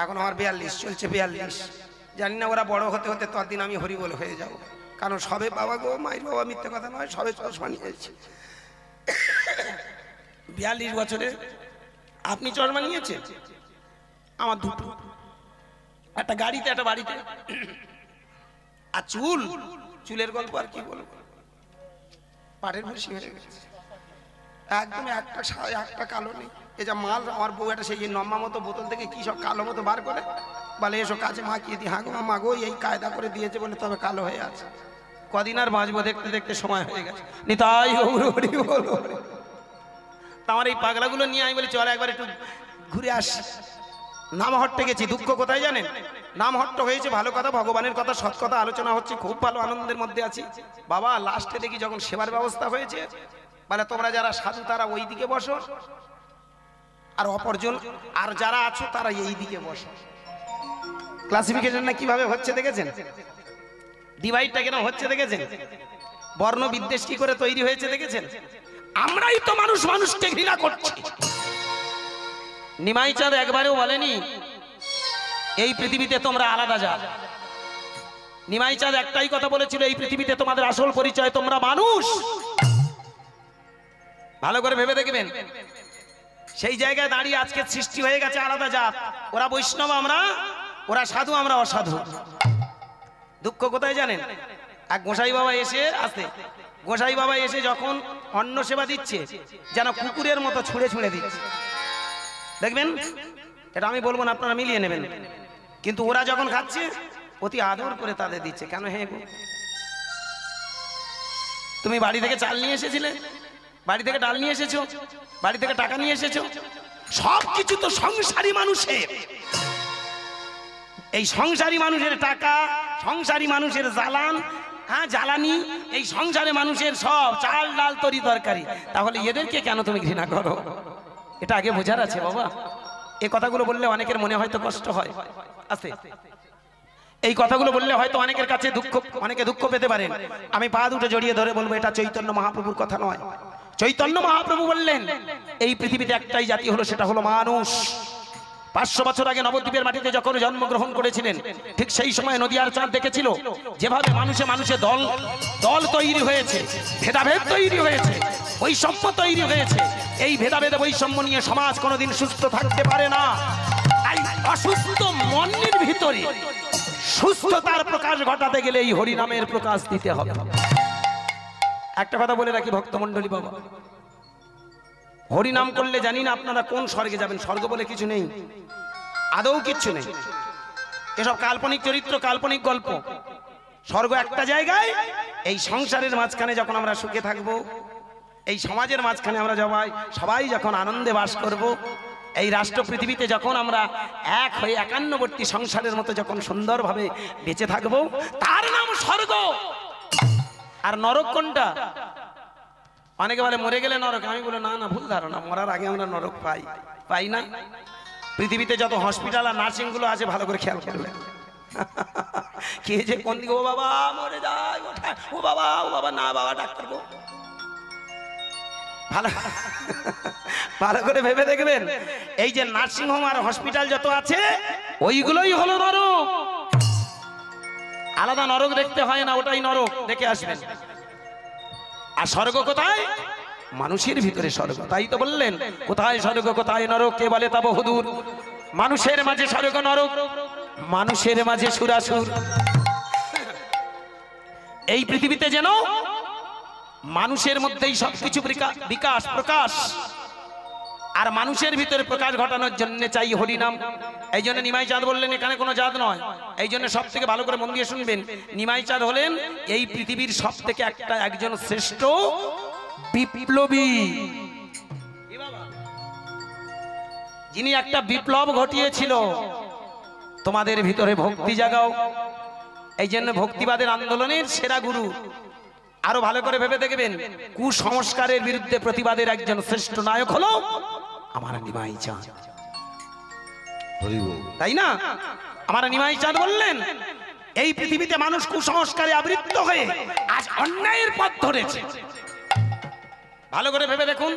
এখন আমার 42 চলছে, 42। জানি না ওরা বড় হতে হতে ততদিন আমি হরি বলে হয়ে যাবো। কারণ সবে বাবা গো, মায়ের বাবা মিথ্যে কথা নয়, সবে চশমা নিয়েছে। 42 বছরে আপনি চশমা নিয়েছেন? আমার দুটো, একটা গাড়িতে একটা বাড়িতে। আর চুলের গল্প আর কি বলবো, পাটের ভুসি হয়ে গেছে একদম। একটা কালো নেই। এ যা মাল, আমার বউ একটা সেই নম্মা মতো বোতল থেকে কি সব কালো মতো বার করে বলে এসো কাছে মাখিয়ে দিই। হাগো মা গো, এই কায়দা করে দিয়েছে বলে তবে কালো হয়ে আছে। কদিন আর বাঁচবো, দেখতে দেখতে সময় হয়ে গেছে। নিতাই হরি বলো। আমার এই পাগলাগুলো নিয়ে আমি বলি চল একবার একটু ঘুরে আসি। নাম হট্টে গেছি, দুঃখ কোথায় জানেন? নাম হট্ট হয়েছে, ভালো কথা, ভগবানের কথা, সৎ কথা আলোচনা হচ্ছে, খুব ভালো আনন্দের মধ্যে আছি। বাবা লাস্টে দেখি যখন সেবার ব্যবস্থা হয়েছে, বলে তোমরা যারা সাধু তারা ওই দিকে বসো, আর অপরজন আর যারা আছো তারা এই দিকে বসো। ক্লাসিফিকেশনটা কিভাবে হচ্ছে দেখেছেন? ডিভাইডটা কেন হচ্ছে দেখেছেন? বর্ণ বিদ্বেষ কি করে তৈরি হয়েছে দেখেছেন? আমরাই তো মানুষ মানুষকে ঘৃণা করছি। নিমাই চাঁদ একবারেও বলেনি এই পৃথিবীতে তোমরা আলাদা জাত। নিমাই চাঁদ একটাই কথা বলেছিল, এই পৃথিবীতে তোমাদের আসল পরিচয় তোমরা মানুষ। ভালো করে ভেবে দেখবেন, সেই জায়গায় দাঁড়িয়ে আজকে সৃষ্টি হয়ে গেছে আলাদা জাত। ওরা বৈষ্ণব, আমরা, ওরা সাধু, আমরা অসাধু। দুঃখ কোথায় জানেন? এক গোসাই বাবা এসে গোসাই বাবা এসে যখন অন্ন সেবা দিচ্ছে, যেন কুকুরের মতো ছুঁড়ে ছুঁড়ে দিচ্ছে। দেখবেন, এটা আমি বলবো না, আপনারা মিলিয়ে নেবেন। কিন্তু ওরা যখন খাচ্ছে অতি আদর করে তাদের দিচ্ছে। কেন? হে গো, তুমি বাড়ি থেকে চাল নিয়ে এসেছিলে, বাড়ি থেকে ডাল নিয়ে এসেছো, বাড়ি থেকে টাকা নিয়ে এসেছো, সবকিছু তো সংসারী মানুষের। এই সংসারী মানুষের টাকা, সংসারী মানুষের জ্বালানি, এই সংসারে মানুষের সব চাল ডাল তরি তরকারি। তাহলে এদেরকে কেন তুমি ঘৃণা করো? এটা আগে বোঝার আছে বাবা। এই কথাগুলো বললে অনেকের মনে হয়তো কষ্ট হয়। আস্তে, এই কথাগুলো বললে হয়তো অনেকের কাছে অনেকে দুঃখ পেতে পারেন। আমি পা দুটো জড়িয়ে ধরে বলবো, এটা চৈতন্য মহাপ্রভুর কথা নয়। চৈতন্য মহাপ্রভু বললেন এই পৃথিবীতে একটাই জাতি হলো, সেটা হলো মানুষ। 500 বছর আগে নবদ্বীপের মাটিতে যখন জন্মগ্রহণ করেছিলেন, ঠিক সেই সময় নদিয়ার চাঁদ দেখেছিল যেভাবে মানুষে মানুষে দল তৈরি হয়েছে, ভেদাভেদ তৈরি হয়েছে, বৈষম্য তৈরি হয়েছে। এই ভেদাভেদ বৈষম্য নিয়ে সমাজ কোনোদিন সুস্থ থাকতে পারে না। তাই অসুস্থ মনের ভিতরে সুস্থতার প্রকাশ ঘটাতে গেলে এই হরিনামের প্রকাশ দিতে হবে। একটা কথা বলে রাখি ভক্তমণ্ডলী বাবা, হরি নাম করলে জানি না আপনারা কোন স্বর্গে যাবেন। স্বর্গ বলে কিছু নেই, আদৌ কিচ্ছু নেই। এসব কাল্পনিক চরিত্র, কাল্পনিক গল্প। স্বর্গ একটা জায়গায়, এই সংসারের মাঝখানে যখন আমরা সুখে থাকবো, এই সমাজের মাঝখানে আমরা সবাই যখন আনন্দে বাস করব, এই রাষ্ট্র পৃথিবীতে যখন আমরা এক হয়ে একান্নবর্তী সংসারের মতো যখন সুন্দরভাবে বেঁচে থাকবো, তার নাম স্বর্গ। আর নরক কোনটা? অনেকে বলে মরে গেলে নরক। আমি বলি না না, ভুল ধারণা। মরার আগে আমরা নরক পাই না। পৃথিবীতে যত হসপিটাল আর নার্সিং গুলো আছে ভালো করে খেয়াল করবেন। কে যে কোন দিকে ও বাবা মরে যায়, ও বাবা না বাবা ডাক্তার গো, ভালো করে ভেবে দেখবেন। এই যে নার্সিং হোম আর হসপিটাল যত আছে, ওইগুলোই হলো নরক। আলাদা নরক দেখতে হয় না, ওটাই নরক, দেখে আসবেন। আর স্বর্গ কোথায়? মানুষের ভিতরে স্বর্গ। তাই তো বললেন, কোথায় স্বর্গ কোথায় নরক, কে বলে তা বহুদূর। মানুষের মাঝে স্বর্গ নরক, মানুষের মাঝে সুরাসুর। এই পৃথিবীতে যেন মানুষের মধ্যেই সবকিছু বিকাশ প্রকাশ, আর মানুষের ভিতরে প্রকাশ ঘটানোর জন্য চাই হরিনাম। এই জন্য নিমাই চাঁদ বললেন এখানে কোনো জাত নয়। এই জন্য সব থেকে ভালো করে মন দিয়ে শুনবেন, নিমাই চাঁদ হলেন এই পৃথিবীর সব থেকে একজন শ্রেষ্ঠ বিপ্লবী, যিনি একটা বিপ্লব ঘটিয়েছিল। তোমাদের ভিতরে ভক্তি জাগাও, এই জন্য ভক্তিবাদের আন্দোলনের সেরা গুরু। আরো ভালো করে ভেবে দেখবেন, কুসংস্কারের বিরুদ্ধে প্রতিবাদের একজন শ্রেষ্ঠ নায়ক হলো আমার নিমাই চাঁদ, তাই না? আমার নিমাই চাঁদ বললেন এই পৃথিবীতে মানুষ কুসংস্কারে আবৃত্ত হয়ে আজ অন্যায়ের পথ ধরেছে। ভালো করে ভেবে দেখুন,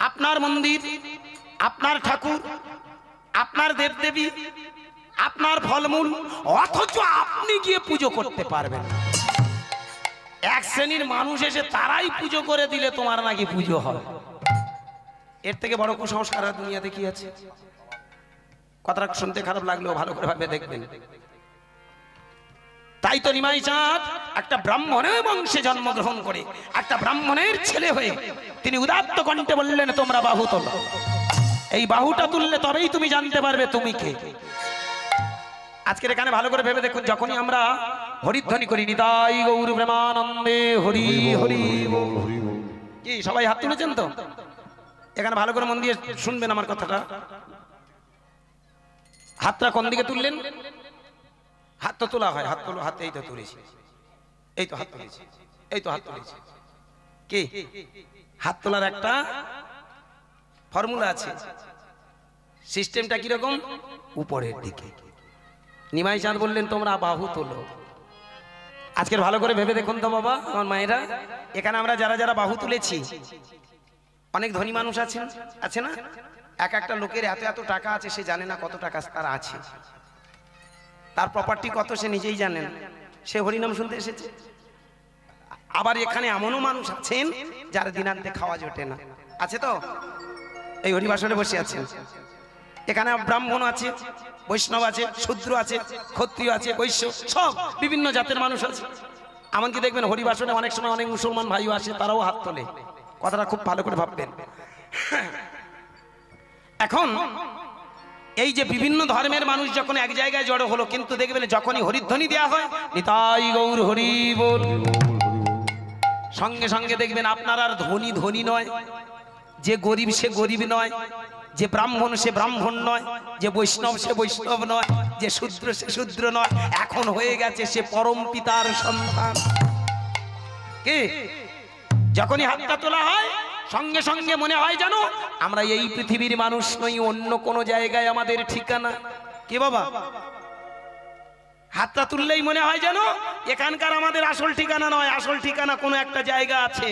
আপনার মন্দির, আপনার ঠাকুর, আপনার দেবদেবী, আপনার ফলমূল, অথচ আপনি গিয়ে পুজো করতে পারবেন না। এক শ্রেণীর মানুষ এসে তারাই পুজো করে দিলে তোমার নাকি পুজো হয়। এর থেকে বড় কুসংস্কার আর দুনিয়াতে কি আছে? কথাটা শুনতে খারাপ লাগলেও ভালো করে ভাবে দেখবেন। তাই তো নিমাই চাঁদ একটা ব্রাহ্মণের বংশে জন্মগ্রহণ করে, একটা ব্রাহ্মণের ছেলে হয়ে তিনি উদাত্ত কণ্ঠে বললেন, তোমরা বাহু তোলো। এই বাহুটা তুললে তবেই তুমি জানতে পারবে তুমি কে। আজকের এখানে ভালো করে ভেবে দেখুন, যখনই আমরা হরিধ্বনি করি, নিতাই গৌর প্রেমানন্দে হরি হরি কি সবাই হাত তুলেছেন তো? এখানে ভালো করে মন দিয়ে শুনবেন আমার কথাটা। হাতটা কোন দিকে তুললেন? হাত তো তোলা হয়, হাত তোলো, হাত এই তো তুলেছি, এই তো হাত তুলেছি, এই তো হাত তুলেছি। কি হাত তোলার একটা ফর্মুলা আছে, সিস্টেমটা কিরকম? উপরের দিকে। নিমাই চাঁদ বললেন তোমরা বাহু তোলো। আজকের ভালো করে ভেবে দেখুন তো বাবা, আমার মায়েরা, এখানে আমরা যারা যারা বাহু তুলেছি, অনেক ধনী মানুষ আছেন, আছে না? এক একটা লোকের এত এত টাকা আছে, সে জানে না কত টাকা তার আছে, তার প্রপার্টি কত সে নিজেই জানেন। সে হরিনাম শুনতে এসেছে। আবার এখানে এমনও মানুষ আছেন যার দিনান্তে খাওয়া জোটে না, আছে তো? এই হরিবাসরে বসে আছেন। এখানে ব্রাহ্মণ আছে, বৈষ্ণব আছে, শূদ্র আছে, ক্ষত্রিয় আছে, বৈশ্য, সব বিভিন্ন জাতের মানুষ আছে। এমনকি দেখবেন হরিবাসনে অনেক সময় অনেক মুসলমান ভাইও আসে, তারাও হাত তোলে। কথাটা খুব ভালো করে ভাববেন। এখন এই যে বিভিন্ন ধর্মের মানুষ যখন এক জায়গায় জড়ো হলো, কিন্তু দেখবেন যখনই হরিধ্বনি দেওয়া হয়, নিতাই গৌর হরি বল, সঙ্গে সঙ্গে দেখবেন আপনার আর ধনী ধনী নয়, যে গরিব সে গরিব নয়, যে ব্রাহ্মণ সে ব্রাহ্মণ নয়, যে বৈষ্ণব সে বৈষ্ণব নয়, যে শূদ্র সে শূদ্র নয়, এখন হয়ে গেছে সে পরম পিতার সন্তান। কি যখনই হাতটা তোলা হয়, সঙ্গে সঙ্গে মনে হয় জানো আমরা এই পৃথিবীর মানুষ নই, অন্য কোন জায়গায় আমাদের ঠিকানা। কি বাবা, হাতটা তুললেই মনে হয় জানো এখানকার আমাদের আসল ঠিকানা নয়, আসল ঠিকানা কোনো একটা জায়গা আছে।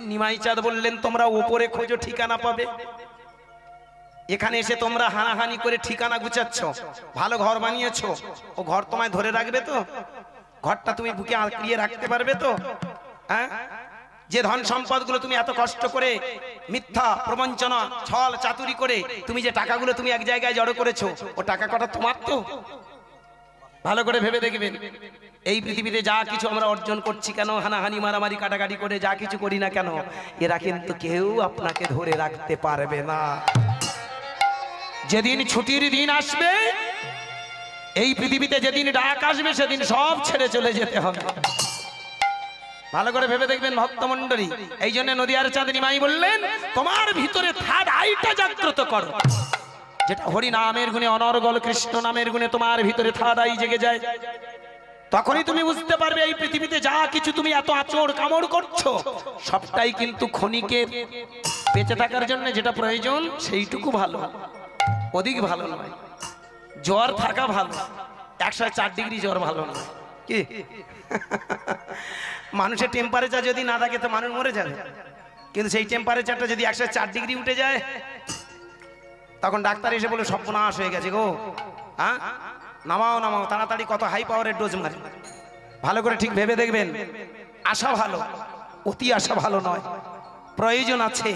নিমাই চাঁদ বললেন তোমরা উপরে খোঁজো, ঠিকানা পাবে। এখানে এসে তোমরা হানাহানি করে ঠিকানা গুছাচ্ছ, ভালো ঘর বানিয়েছো, ও ঘর তোমায় ধরে রাখবে তো? ঘরটা তুমি বুকে আঁকড়িয়ে রাখতে পারবে তো? হ্যাঁ, যে ধন সম্পদ গুলো তুমি এত কষ্ট করে মিথ্যা প্রবঞ্চনা ছল চাতুরি করে তুমি যে টাকাগুলো তুমি এক জায়গায় জড়ো করেছো, ও টাকা কটা তোমার তো? ভালো করে ভেবে দেখবেন, এই পৃথিবীতে যা কিছু আমরা অর্জন করছি কেন, হানাহানি মারামারি কাটাকাটি করে যা কিছু করি না কেন, এরা কিন্তু কেউ আপনাকে ধরে রাখতে পারবে না। যেদিন ছুটির দিন আসবে, এই পৃথিবীতে যেদিন ডাক আসবে, সেদিন সব ছেড়ে চলে যেতে হবে। ভালো করে ভেবে দেখবেন ভক্তমণ্ডলী। এই জন্য নদিয়ার চাঁদ নিমাই বললেন, তোমার ভিতরে থার্ড আইটা জাগ্রত করো, যেটা হরি নামের গুণে, অনর্গল কৃষ্ণ নামের গুণে তোমার ভিতরে থার্ড আই জেগে যায়। তখনই তুমি বুঝতে পারবে এই পৃথিবীতে যা কিছু তুমি এত আচর কামড় করছো, সবটাই কিন্তু ক্ষণিকের। বেঁচে থাকার জন্য যেটা প্রয়োজন সেইটুকু ভালো, অধিক ভালো নয়। জ্বর থাকা ভালো, 104 ডিগ্রি জ্বর ভালো নয়। কি মানুষের টেম্পারেচার যদি না থাকে তো মানুষ মরে যাবে, কিন্তু সেই টেম্পারেচারটা যদি 104 ডিগ্রি উঠে যায়, তখন ডাক্তার এসে বলে সর্বনাশ হয়ে গেছে গো, হ্যাঁ নামাও নামাও তাড়াতাড়ি, কত হাই পাওয়ারের ডোজ মারে। ভালো করে ঠিক ভেবে দেখবেন, আশা ভালো, অতি আশা ভালো নয়। প্রয়োজন আছে,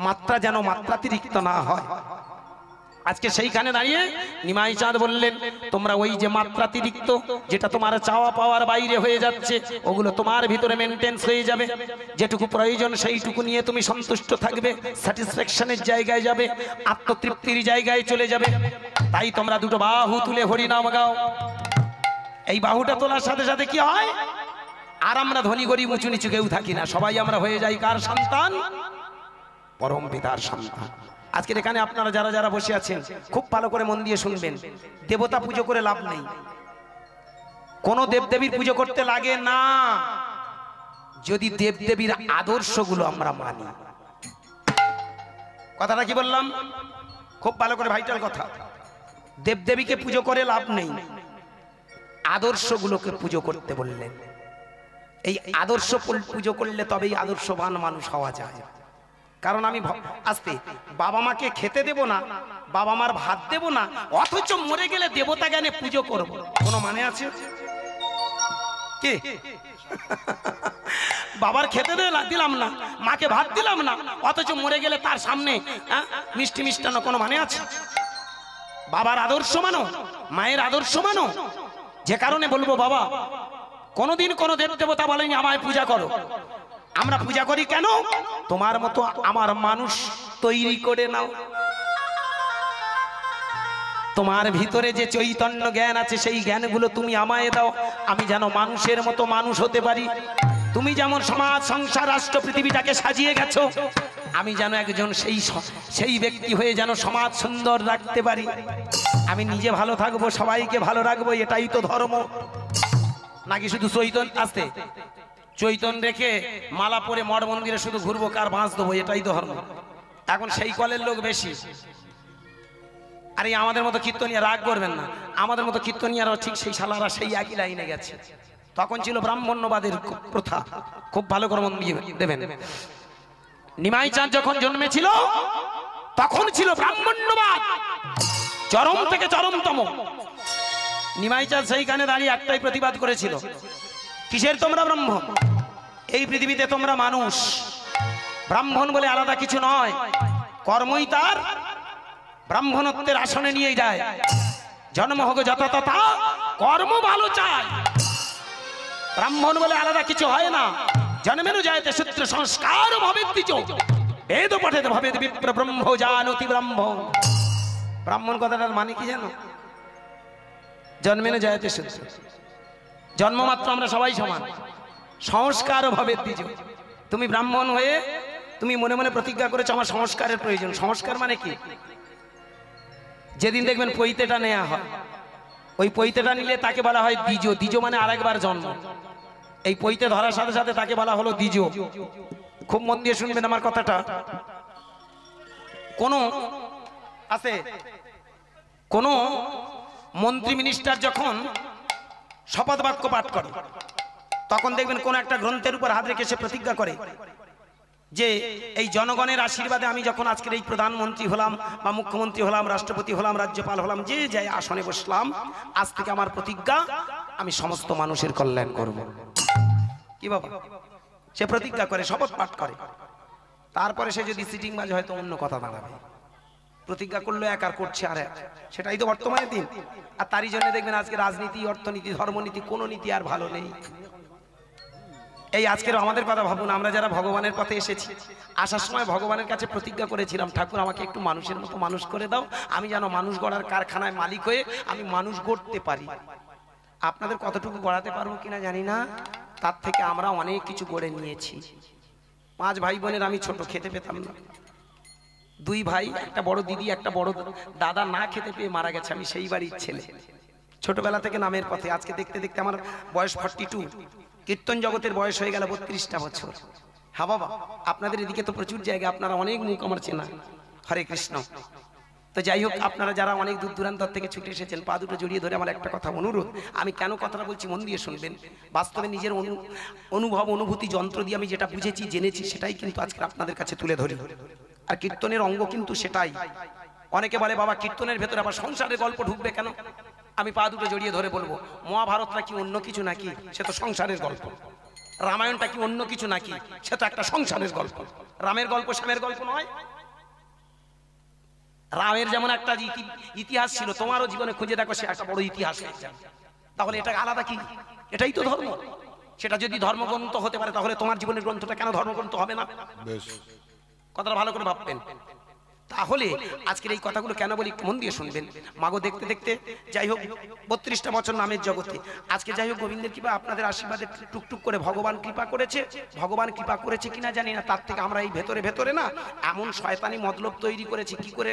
মাত্রা যেন মাত্রাতিরিক্ত না হয়। আজকে সেইখানে দাঁড়িয়ে নিমাই চাঁদ বললেন, তোমরা ওই যে মাত্রাতিরিক্ত, যেটা তোমার চাওয়া পাওয়ার বাইরে হয়ে যাচ্ছে, ওগুলো তোমার ভিতরে মেনটেন্স হয়ে যাবে। যেটুকু প্রয়োজন সেইটুকু নিয়ে তুমি সন্তুষ্ট থাকবে, স্যাটিসফ্যাকশনের জায়গায় যাবে, আত্মতৃপ্তির জায়গায় চলে যাবে। তাই তোমরা দুটো বাহু তুলে হরিনাম গাও। এই বাহুটা তোলার সাথে সাথে কি হয়, আর আমরা ধনী গরিব উঁচু নিচু কেউ থাকি না, সবাই আমরা হয়ে যাই কার সন্তান? পরম পিতার সন্তান। আজকের এখানে আপনারা যারা যারা বসে আছেন, খুব ভালো করে মন দিয়ে শুনবেন। দেবতা পুজো করে লাভ নেই, কোন দেবদেবীর পুজো করতে লাগে না, যদি দেবদেবীর আদর্শগুলো আমরা মানি। কথাটা কি বললাম? খুব ভালো করে, ভাইটাল কথা। দেবদেবীকে পুজো করে লাভ নেই, আদর্শগুলোকে পুজো করতে বললেন। এই আদর্শ পুজো করলে তবেই আদর্শবান মানুষ হওয়া যায়। কারণ আমি আস্তে বাবা মাকে খেতে দেব না, বাবা মার ভাত দেব না, অথচ মরে গেলে দেবতা জ্ঞানে পুজো করব, কোনো মানে আছে কি? বাবার খেতে দিলাম না, মাকে ভাত দিলাম না, অথচ মরে গেলে তার সামনে মিষ্টি মিষ্টান্ন, কোনো মানে আছে? বাবার আদর্শ মানো, মায়ের আদর্শ মানো। যে কারণে বলবো, বাবা কোনোদিন কোনো দেব দেবতা বলেনি আমায় পূজা করো। আমরা পূজা করি কেন? তোমার মতো আমার মানুষ তৈরি করে নাও। তোমার ভিতরে যে চৈতন্য জ্ঞান আছে, সেই জ্ঞানগুলো তুমি আমায় দাও, আমি যেন মানুষের মতো মানুষ হতে পারি। তুমি যেমন সমাজ সংসার রাষ্ট্র পৃথিবীটাকে সাজিয়ে গেছো, আমি যেন একজন সেই ব্যক্তি হয়ে যেন সমাজ সুন্দর রাখতে পারি। আমি নিজে ভালো থাকবো, সবাইকে ভালো রাখবো, এটাই তো ধর্ম। নাকি শুধু চৈতন্য রেখে মালা পরে মঠ মন্দিরে শুধু ঘুরবো, কার বাঁশ দেবো, এটাই তো ধর্ম। এখন সেই কলের লোক বেশি। আরে আমাদের মতো কীর্তনিয়া, রাগ করবেন না, আমাদের মতো কীর্তনিয়ারাও ঠিক সেই শালারা সেই একই লাইনে গেছে। তখন ছিল ব্রাহ্মণ্যবাদের প্রথা, খুব ভালো করে মন দিয়ে দেবেন। নিমাই চাঁদ যখন জন্মেছিল তখন ছিল ব্রাহ্মণ্যবাদ, চরম থেকে চরমতম। নিমাই চাঁদ সেইখানে দাঁড়িয়ে একটাই প্রতিবাদ করেছিল, কিসের তোমরা ব্রাহ্মণ? এই পৃথিবীতে তোমরা মানুষ, ব্রাহ্মণ বলে আলাদা কিছু নয়, কর্মই তার ব্রাহ্মণত্বের আসনে নিয়ে যায়। জন্ম হোক যত তথা কর্ম ভালো চায়, ব্রাহ্মণ বলে আলাদা কিছু হয় না। জন্মেরও যায়তে সূত্র সংস্কার ভাবে দ্বিজ, বেদ পঠেতে ভাবে বিপ্র ব্রহ্ম জানতি ব্রাহ্মণ। ব্রাহ্মণ কথাটার মানে কি জানো? জন্মেরও যায়তে সূত্র, জন্মমাত্র আমরা সবাই সমান, সংস্কার ভাবে দ্বিজ। তুমি ব্রাহ্মণ হয়ে তুমি মনে মনে প্রতিজ্ঞা করেছো আমার সংস্কারের প্রয়োজন। সংস্কার মানে কি? যেদিন দেখবেন পৈতেটা নেওয়া হয়, ওই পৈতেটা নিলে তাকে বলা হয় দ্বিজ। দ্বিজ মানে আরেকবার জন্ম। এই পৈতে ধরার সাথে সাথে তাকে বলা হলো দ্বিজ। খুব মন দিয়ে শুনবেন আমার কথাটা। কোন মন্ত্রী মিনিস্টার যখন শপথ বাক্য পাঠ করে, তখন দেখবেন কোন একটা গ্রন্থের উপর হাত রেখে সে প্রতিজ্ঞা করে যে এই জনগণের আশীর্বাদে আমি যখন আজকের এই প্রধানমন্ত্রী হলাম বা মুখ্যমন্ত্রী হলাম, রাষ্ট্রপতি হলাম, রাজ্যপাল হলাম, যে যাই আসনে বসলাম, আজ থেকে আমার প্রতিজ্ঞা আমি সমস্ত মানুষের কল্যাণ করব। কি বাবা? সে প্রতিজ্ঞা করে, শপথ পাঠ করে। তারপরে সে যদি সিটিং বাজ হয়তো অন্য কথা দাঁড়াবে। প্রতিজ্ঞা করলো এক আর করছে আর এক, সেটাই তো বর্তমানের দিন। আর তারই জন্য দেখবেন আজকে রাজনীতি, অর্থনীতি, ধর্মনীতি, কোনো নীতি আর ভালো নেই। এই আজকের আমাদের কথা ভাবুন, আমরা যারা ভগবানের পথে এসেছি, আসার সময় ভগবানের কাছে প্রতিজ্ঞা করেছিলাম, ঠাকুর আমাকে একটু মানুষের মতো মানুষ করে দাও, আমি যেন মানুষ গড়ার কারখানায় মালিক হয়ে আমি মানুষ গড়তে পারি। আপনাদের কতটুকু গড়াতে পারবো কিনা জানি না, তার থেকে আমরা অনেক কিছু গড়ে নিয়েছি। 5 ভাই বোনের আমি ছোট, খেতে পেতাম না। 2 ভাই, একটা বড় দিদি, একটা বড় দাদা না খেতে পেয়ে মারা গেছে, আমি সেই বাড়ির ছেলে। ছোটবেলা থেকে নামের পথে, আজকে দেখতে দেখতে আমার বয়স 42, কীর্তন জগতের বয়স হয়ে গেল 32টা বছর। হ্যাঁ বাবা, আপনাদের এদিকে তো প্রচুর জায়গা, আপনারা অনেক মুখ আমার চেনা। হরে কৃষ্ণ। তো যাই হোক, আপনারা যারা অনেক দূর দূরান্ত থেকে ছুটে এসেছেন, পা দুটো জড়িয়ে ধরে আমার একটা কথা অনুরোধ, আমি কেন কথাটা বলছি মন দিয়ে শুনবেন। বাস্তবে নিজের অনুভব, অনুভূতি যন্ত্র দিয়ে আমি যেটা বুঝেছি, জেনেছি, সেটাই কিন্তু আজকে আপনাদের কাছে তুলে ধরি। আর কীর্তনের অঙ্গ কিন্তু সেটাই। অনেকে বলে বাবা কীর্তনের ভেতরে আবার সংসারের গল্প ঢুকবে কেন? আমি পা দুটো জড়িয়ে ধরে বলবো, মহাভারতটা কি অন্য কিছু নাকি? সে তো সংসারের গল্প। রামায়ণটা কি অন্য কিছু নাকি? সে তো একটা সংসারের গল্প। রামের গল্প শ্যামের গল্প নয়। রামের যেমন একটা ইতিহাস ছিল, তোমারও জীবনে খুঁজে দেখো সে একটা বড় ইতিহাস হয়ে যায়। তাহলে এটা আলাদা কি? এটাই তো ধর্ম। সেটা যদি ধর্মগ্রন্থ হতে পারে, তাহলে তোমার জীবনের গ্রন্থটা কেন ধর্মগ্রন্থ হবে না? কথাটা ভালো করে ভাববেন। তাহলে আজকের এই কথাগুলো কেন বলি, মন দিয়ে শুনবেন। মাগো দেখতে দেখতে যাই হোক 32টা বছর নামের জগতে, আজকে যাই হোক গোবিন্দের কৃপা, আপনাদের আশীর্বাদে টুকটুক করে ভগবান কৃপা করেছে। ভগবান কৃপা করেছে কিনা জানি না, তার থেকে আমরা এই ভেতরে ভেতরে না এমন শয়তানি মতলব তৈরি করেছি, কি করে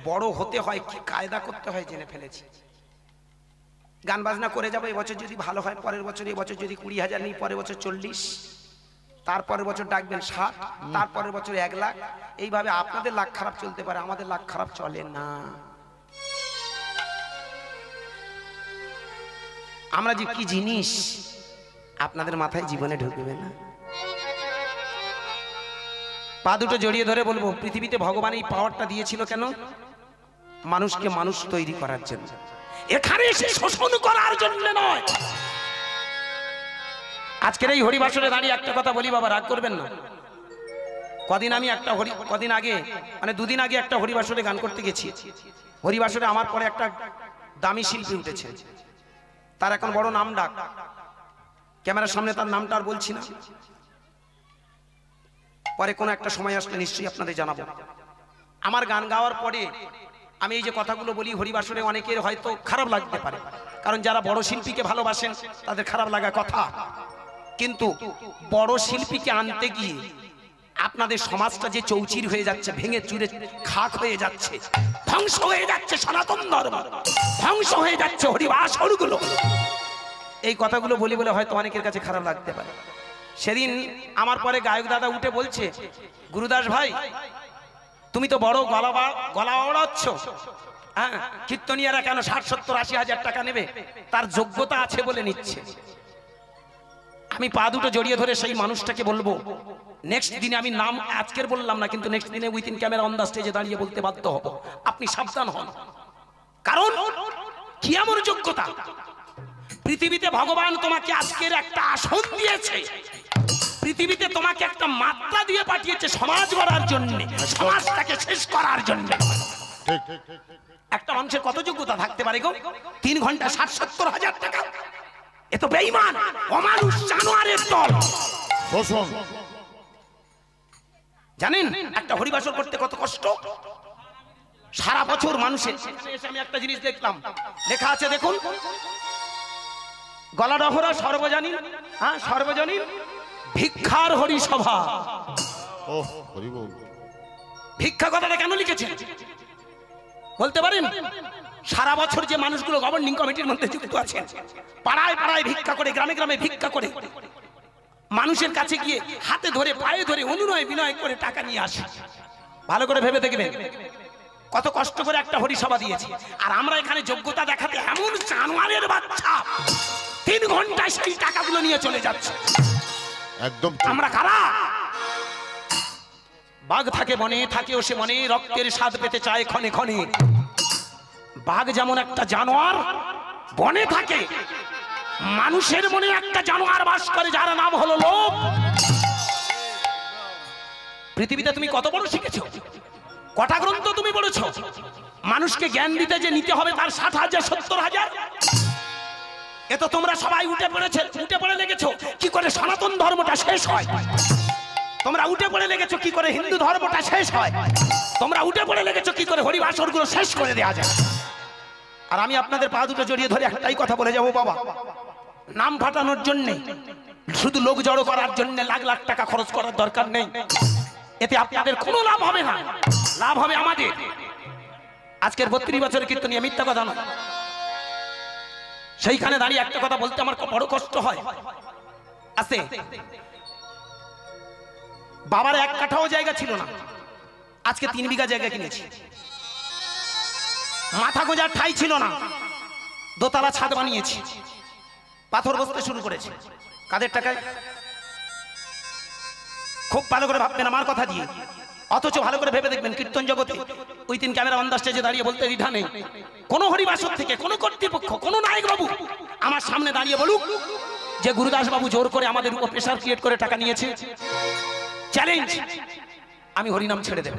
বড় হতে হয়, কি কায়দা করতে হয় জেনে ফেলেছি। গান বাজনা করে যাবো, এবছর যদি ভালো হয় পরের বছর, এবছর যদি 20,000 নিই পরের বছর 40, তারপরের বছর ডাকবেন 60, তারপরের বছর 1 লাখ। এইভাবে আপনাদের লাখ খারাপ চলতে পারে, আমাদের লাখ খারাপ চলে না। আমরা যে কি জিনিস আপনাদের মাথায় জীবনে ঢুকবে না। পা দুটো জড়িয়ে ধরে বলবো, পৃথিবীতে ভগবান এই পাওয়ারটা দিয়েছিল কেন? মানুষকে মানুষ তৈরি করার জন্য, এখানে এসে শোষণ করার জন্য নয়। আজকের এই হরিবাসরে দাঁড়িয়ে একটা কথা বলি, বাবা রাগ করবেন না। কদিন আগে মানে 2 দিন আগে একটা হরিবাসরে গান করতে গেছি। হরিবাসরে আমার পরে একটা দামি শিল্পী উঠেছে, তার এখন বড় নাম ডাক। ক্যামেরার সামনে তার নামটা আর বলছি না, পরে কোনো একটা সময় আসলে নিশ্চয়ই আপনাদের জানাবো। আমার গান গাওয়ার পরে আমি এই যে কথাগুলো বলি, হরিবাসরে অনেকের হয়তো খারাপ লাগতে পারে, কারণ যারা বড় শিল্পীকে ভালোবাসেন তাদের খারাপ লাগা কথা। কিন্তু বড় শিল্পীকে আনতে গিয়ে আপনাদের সমাজটা যে চৌচির হয়ে যাচ্ছে, ভেঙে চুরে খাক হয়ে যাচ্ছে, ধ্বংস হয়ে যাচ্ছে সনাতন ধর্ম, ধ্বংস হয়ে যাচ্ছে হরিবাসরগুলো। এই কথাগুলো বলি বলে হয়তো অনেকের কাছে খারাপ লাগতে পারে। সেদিন আমার পরে গায়ক দাদা উঠে বলছে, গুরুদাস ভাই তুমি তো বড় গলা ওড়াচ্ছ, হ্যাঁ কীর্তনিয়ারা কেন 60, 70, 80 হাজার টাকা নেবে? তার যোগ্যতা আছে বলে নিচ্ছে। আমি পা দুটো জড়িয়ে ধরে সেই মানুষটাকে বলবো, নেক্সট দিনে আমি নাম আজকের বললাম না, কিন্তু নেক্সট দিনে উইথিন ক্যামেরা অন দা স্টেজে দাঁড়িয়ে বলতে বাধ্য হব, আপনি সাবধান হন। কারণ কি আমার যোগ্যতা? পৃথিবীতে ভগবান তোমাকে আজকের একটা আসন দিয়েছে, পৃথিবীতে তোমাকে একটা মাত্রা দিয়ে পাঠিয়েছে সমাজ গড়ার জন্য, সমাজটাকে শেষ করার জন্য। একটা মানুষের কত যোগ্যতা থাকতে পারে গো? 3 ঘন্টা 60, 70 হাজার টাকা, এ তো বেঈমান, অমানুষ, জানোয়ারের দল। জানেন একটা হরিবাসর করতে কত কষ্ট? সারা বছর মানুষের। আমি একটা জিনিস দেখলাম, লেখা আছে দেখুন, গলা ডহরা সর্বজনীন, হ্যাঁ সর্বজনীন ভিক্ষার হরিসভা। ভিক্ষা কথাটা কেন লিখেছেন বলতে পারেন? সারা বছর যে মানুষগুলো গভর্নিং কমিটির মধ্যে যুক্ত আছেন, পাড়ায় পাড়ায় ভিক্ষা করে, গ্রামে গ্রামে ভিক্ষা করে, মানুষের কাছে গিয়ে হাতে ধরে পায়ে ধরে অনুনয় বিনয় করে টাকা নিয়ে আসে। ভালো করে ভেবে দেখবেন কত কষ্ট করে একটা হরিসভা দিয়েছে। আর আমরা এখানে যোগ্যতা দেখাতে এমন জানোয়ারের বাচ্চা 3 ঘন্টায় সেই টাকাগুলো নিয়ে চলে যাচ্ছে। একদম আমরা কারা? বাঘ থাকে বনে, থাকেও সে মনে, রক্তের স্বাদ পেতে চায় ক্ষণে ক্ষণে। বাঘ যেমন একটা জানোয়ার বনে থাকে, মানুষের মনে একটা জানোয়ার বাস করে, যার নাম হলো লোভ। পৃথিবীতে তুমি কত বড় শিখেছো, কটা গ্রন্থ তুমি পড়েছো? মানুষকে জ্ঞান দিতে যে নিতে হবে তার 60,000 70,000। এ তো তোমরা সবাই উঠে পড়ে লেগেছো কি করে সনাতন ধর্মটা শেষ হয়। তোমরা উঠে পড়ে লেগেছো কি করে হিন্দু ধর্মটা শেষ হয়। তোমরা উঠে পড়ে লেগেছো কি করে হরিবাসর গুলো শেষ করে দেওয়া যায়। আর আমি আপনাদের পা দুটো জড়িয়ে ধরে একটাই কথা বলে যাবো, বাবা, নাম ফাটানোর জন্যে শুধু লোক জড়ো করার জন্য লাখ লাখ টাকা খরচ করার দরকার নেই। এতে আপনাদের কোনো লাভ হবে না, লাভ হবে আমাদের। আজকের 32 বছরের কীর্তনীয় মিথ্যা কথা নয়। সেইখানে দাঁড়িয়ে একটা কথা বলতে আমার বড় কষ্ট হয়। আছে বাবার 1 কাঠাও জায়গা ছিল না, আজকে 3 বিঘা জায়গা কিনেছি। মাথা গোঁজার ঠাই ছিল না, দোতলা ছাদ বানিয়েছি। পাথর বসতে শুরু করেছে। কাদের টাকায়? খুব ভালো করে ভাববেন আমার কথা দিয়ে। অথচ ভালো করে ভেবে দেখবেন কীর্তন জগতে ওই 3 ক্যামেরা অন দা স্টেজে দাঁড়িয়ে বলতে দ্বিধা নেই। কোন হরিবাসর থেকে কোন কর্তৃপক্ষ কোন নায়ক বাবু আমার সামনে দাঁড়িয়ে বলুক যে গুরুদাস বাবু জোর করে আমাদের উপর প্রেসার ক্রিয়েট করে টাকা নিয়েছে। চ্যালেঞ্জ, আমি হরিনাম ছেড়ে দেব।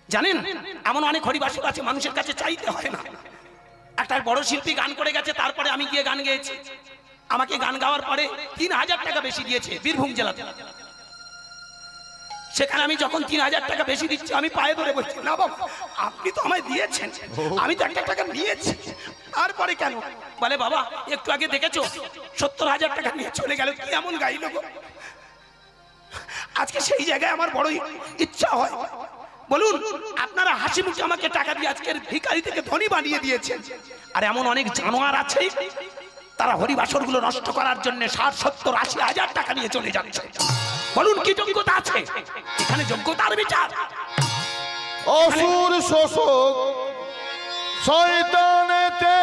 জানেন এমন অনেক হরিবাসর আছে মানুষের কাছে চাইতে হয় না। একটা বড় শিল্পী গান করে গেছে, তারপরে আমি গিয়ে গান গেয়েছি। আমাকে গান গাওয়ার পরে 3,000 টাকা বেশি দিয়েছে বীরভূম জেলাতে। সেখানে আমি যখন 3,000 টাকা বেশি দিচ্ছি আমি পায়ে ধরে বলছি, না বাবা আপনি তো আমায় দিয়েছেন, আমি তো 1 টাকা নিয়েছি, তারপরে কেন? বলে বাবা একটু আগে দেখেছো 70,000 টাকা নিয়ে চলে গেল, কি এমন গাইল গো। আজকে সেই জায়গায় আমার বড় ইচ্ছা হয়, বলুন আপনারা হাসি মুখে আমাকে টাকা দিয়ে আজকের ভিখারি থেকে ধনী বানিয়ে দিয়েছেন। আর এমন অনেক জানোয়ার আছে তারা হরিবাসর গুলো নষ্ট করার জন্য 60, 70, 80,000 টাকা নিয়ে চলে যাচ্ছে। বলুন কি যোগ্যতা আছে এখানে? যোগ্যতার বিচার। অসুর শোষক শয়তানেতে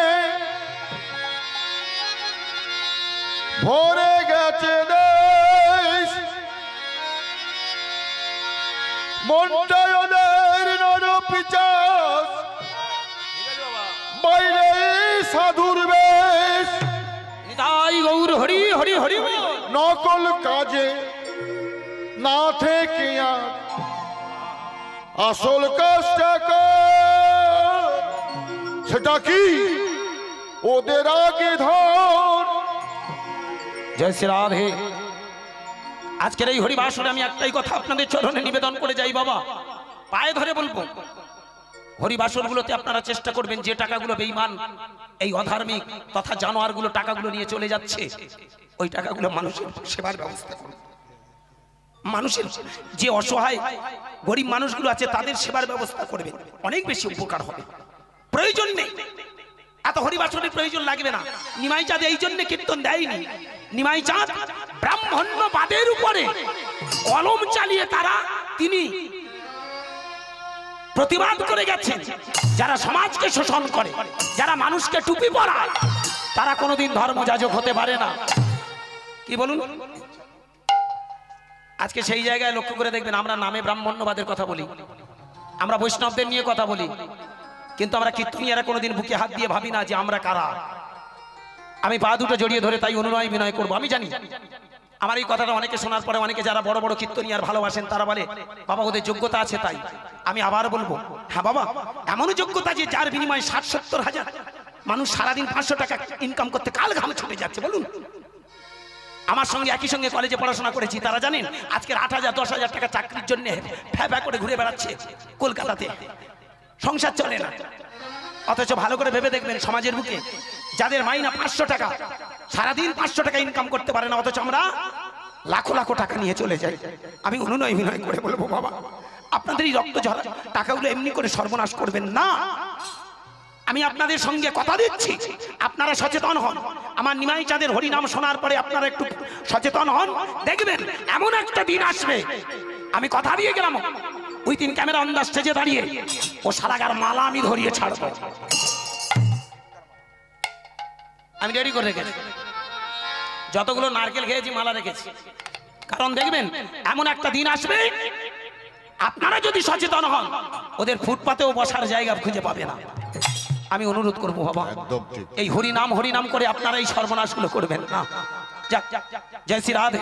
ভরে গেছে দেশ, মন্ডায়নের নরপিচাস বাইরে সাধুর বেশ। নিতাই গৌর হরি হরি হরি। নকল কাজে না থেকে আর আসল কাজটা কর, সেটা কি ওদের আগে ধর। জয় শ্রী রাধে। আজকের এই হরিবাসরে আমি একটাই কথা আপনাদের চরণে নিবেদন করে যাই, বাবা পায়ে ধরে বলবো হরিবাসর গুলোতে আপনারা চেষ্টা করবেন যে টাকাগুলো বেঈমান এই অধার্মিক তথা জানোয়ার গুলো টাকাগুলো নিয়ে চলে যাচ্ছে, ওই টাকাগুলো মানুষের সেবার ব্যবস্থা করুন। মানুষের যে অসহায় গরিব মানুষগুলো আছে তাদের সেবার ব্যবস্থা করবেন, অনেক বেশি উপকার হবে। প্রয়োজন নেই এত হরিবাসরের প্রয়োজন লাগবে না। নিমাই চাঁদ এই জন্য কীর্তন দেয়নি। নিমাই চাঁদ ব্রাহ্মণ্যবাদের উপরে কলম চালিয়ে তিনি প্রতিবাদ করে গেছেন। যারা সমাজকে শোষণ করে, যারা মানুষকে টুপি পরায়, তারা কোনোদিন ধর্মযাজক হতে পারে না। কি বলুন? আজকে সেই জায়গায় লক্ষ্য করে দেখবেন আমরা নামে ব্রাহ্মণ্যবাদের কথা বলি, আমরা বৈষ্ণবদের নিয়ে কথা বলি, কিন্তু আমরা কীর্তনীয়রা কোনোদিন বুকে হাত দিয়ে ভাবি না যে আমরা কারা। আমি পা দুটো জড়িয়ে ধরে তাই অনুনয় বিনয় করবো। আমি জানি আমার এই কথাটা অনেকে শোনার পরে অনেকে যারা বড় বড় কীর্তনীয়ার ভালোবাসেন তারা বলে বাবা ওদের যোগ্যতা আছে তাই। আমি আবার বলবো হ্যাঁ বাবা, এমনও যোগ্যতা যে যার বিনিময়ে 60-70 হাজার মানুষ সারাদিন 500 টাকা ইনকাম করতে কাল ঘাম ছুটে যাচ্ছে। বলুন আমার সঙ্গে একই সঙ্গে কলেজে পড়াশোনা করেছি, তারা জানেন আজকের 8,000-10,000 টাকা চাকরির জন্য ফ্যা করে ঘুরে বেড়াচ্ছে কলকাতাতে, সংসার চলে না। অথচ ভালো করে ভেবে দেখবেন সমাজের বুকে যাদের মাইনা 500 টাকা সারাদিন 500 টাকা ইনকাম করতে পারে না, অথচ আমরা লাখো লাখো টাকা নিয়ে চলে যাই। আমি অনুনয় বিনয় করে বলবো বাবা আপনাদের এই রক্ত ঝরা টাকাগুলো এমনি করে সর্বনাশ করবেন না। আমি আপনাদের সঙ্গে কথা দিচ্ছি আপনারা সচেতন হন। আমার নিমাই চাঁদের হরিনাম শোনার পরে আপনারা একটু সচেতন হন, দেখবেন এমন একটা দিন আসবে, আমি কথা দিয়ে গেলাম ওই 3 ক্যামেরা অন দা স্টেজে দাঁড়িয়ে ও সারাগার মালা আমি ধরিয়ে ছাড়বো। আমি রেডি করে রেখেছি, যতগুলো নারকেল খেয়েছি মালা রেখেছি, কারণ দেখবেন এমন একটা দিন আসবে আপনারা যদি সচেতন হন ওদের ফুটপাতেও বসার জায়গা খুঁজে পাবে না। আমি অনুরোধ করবো বাবা এই হরিনাম করে আপনারা এই সর্বনাশগুলো করবেন না। জয় শ্রী রাধে।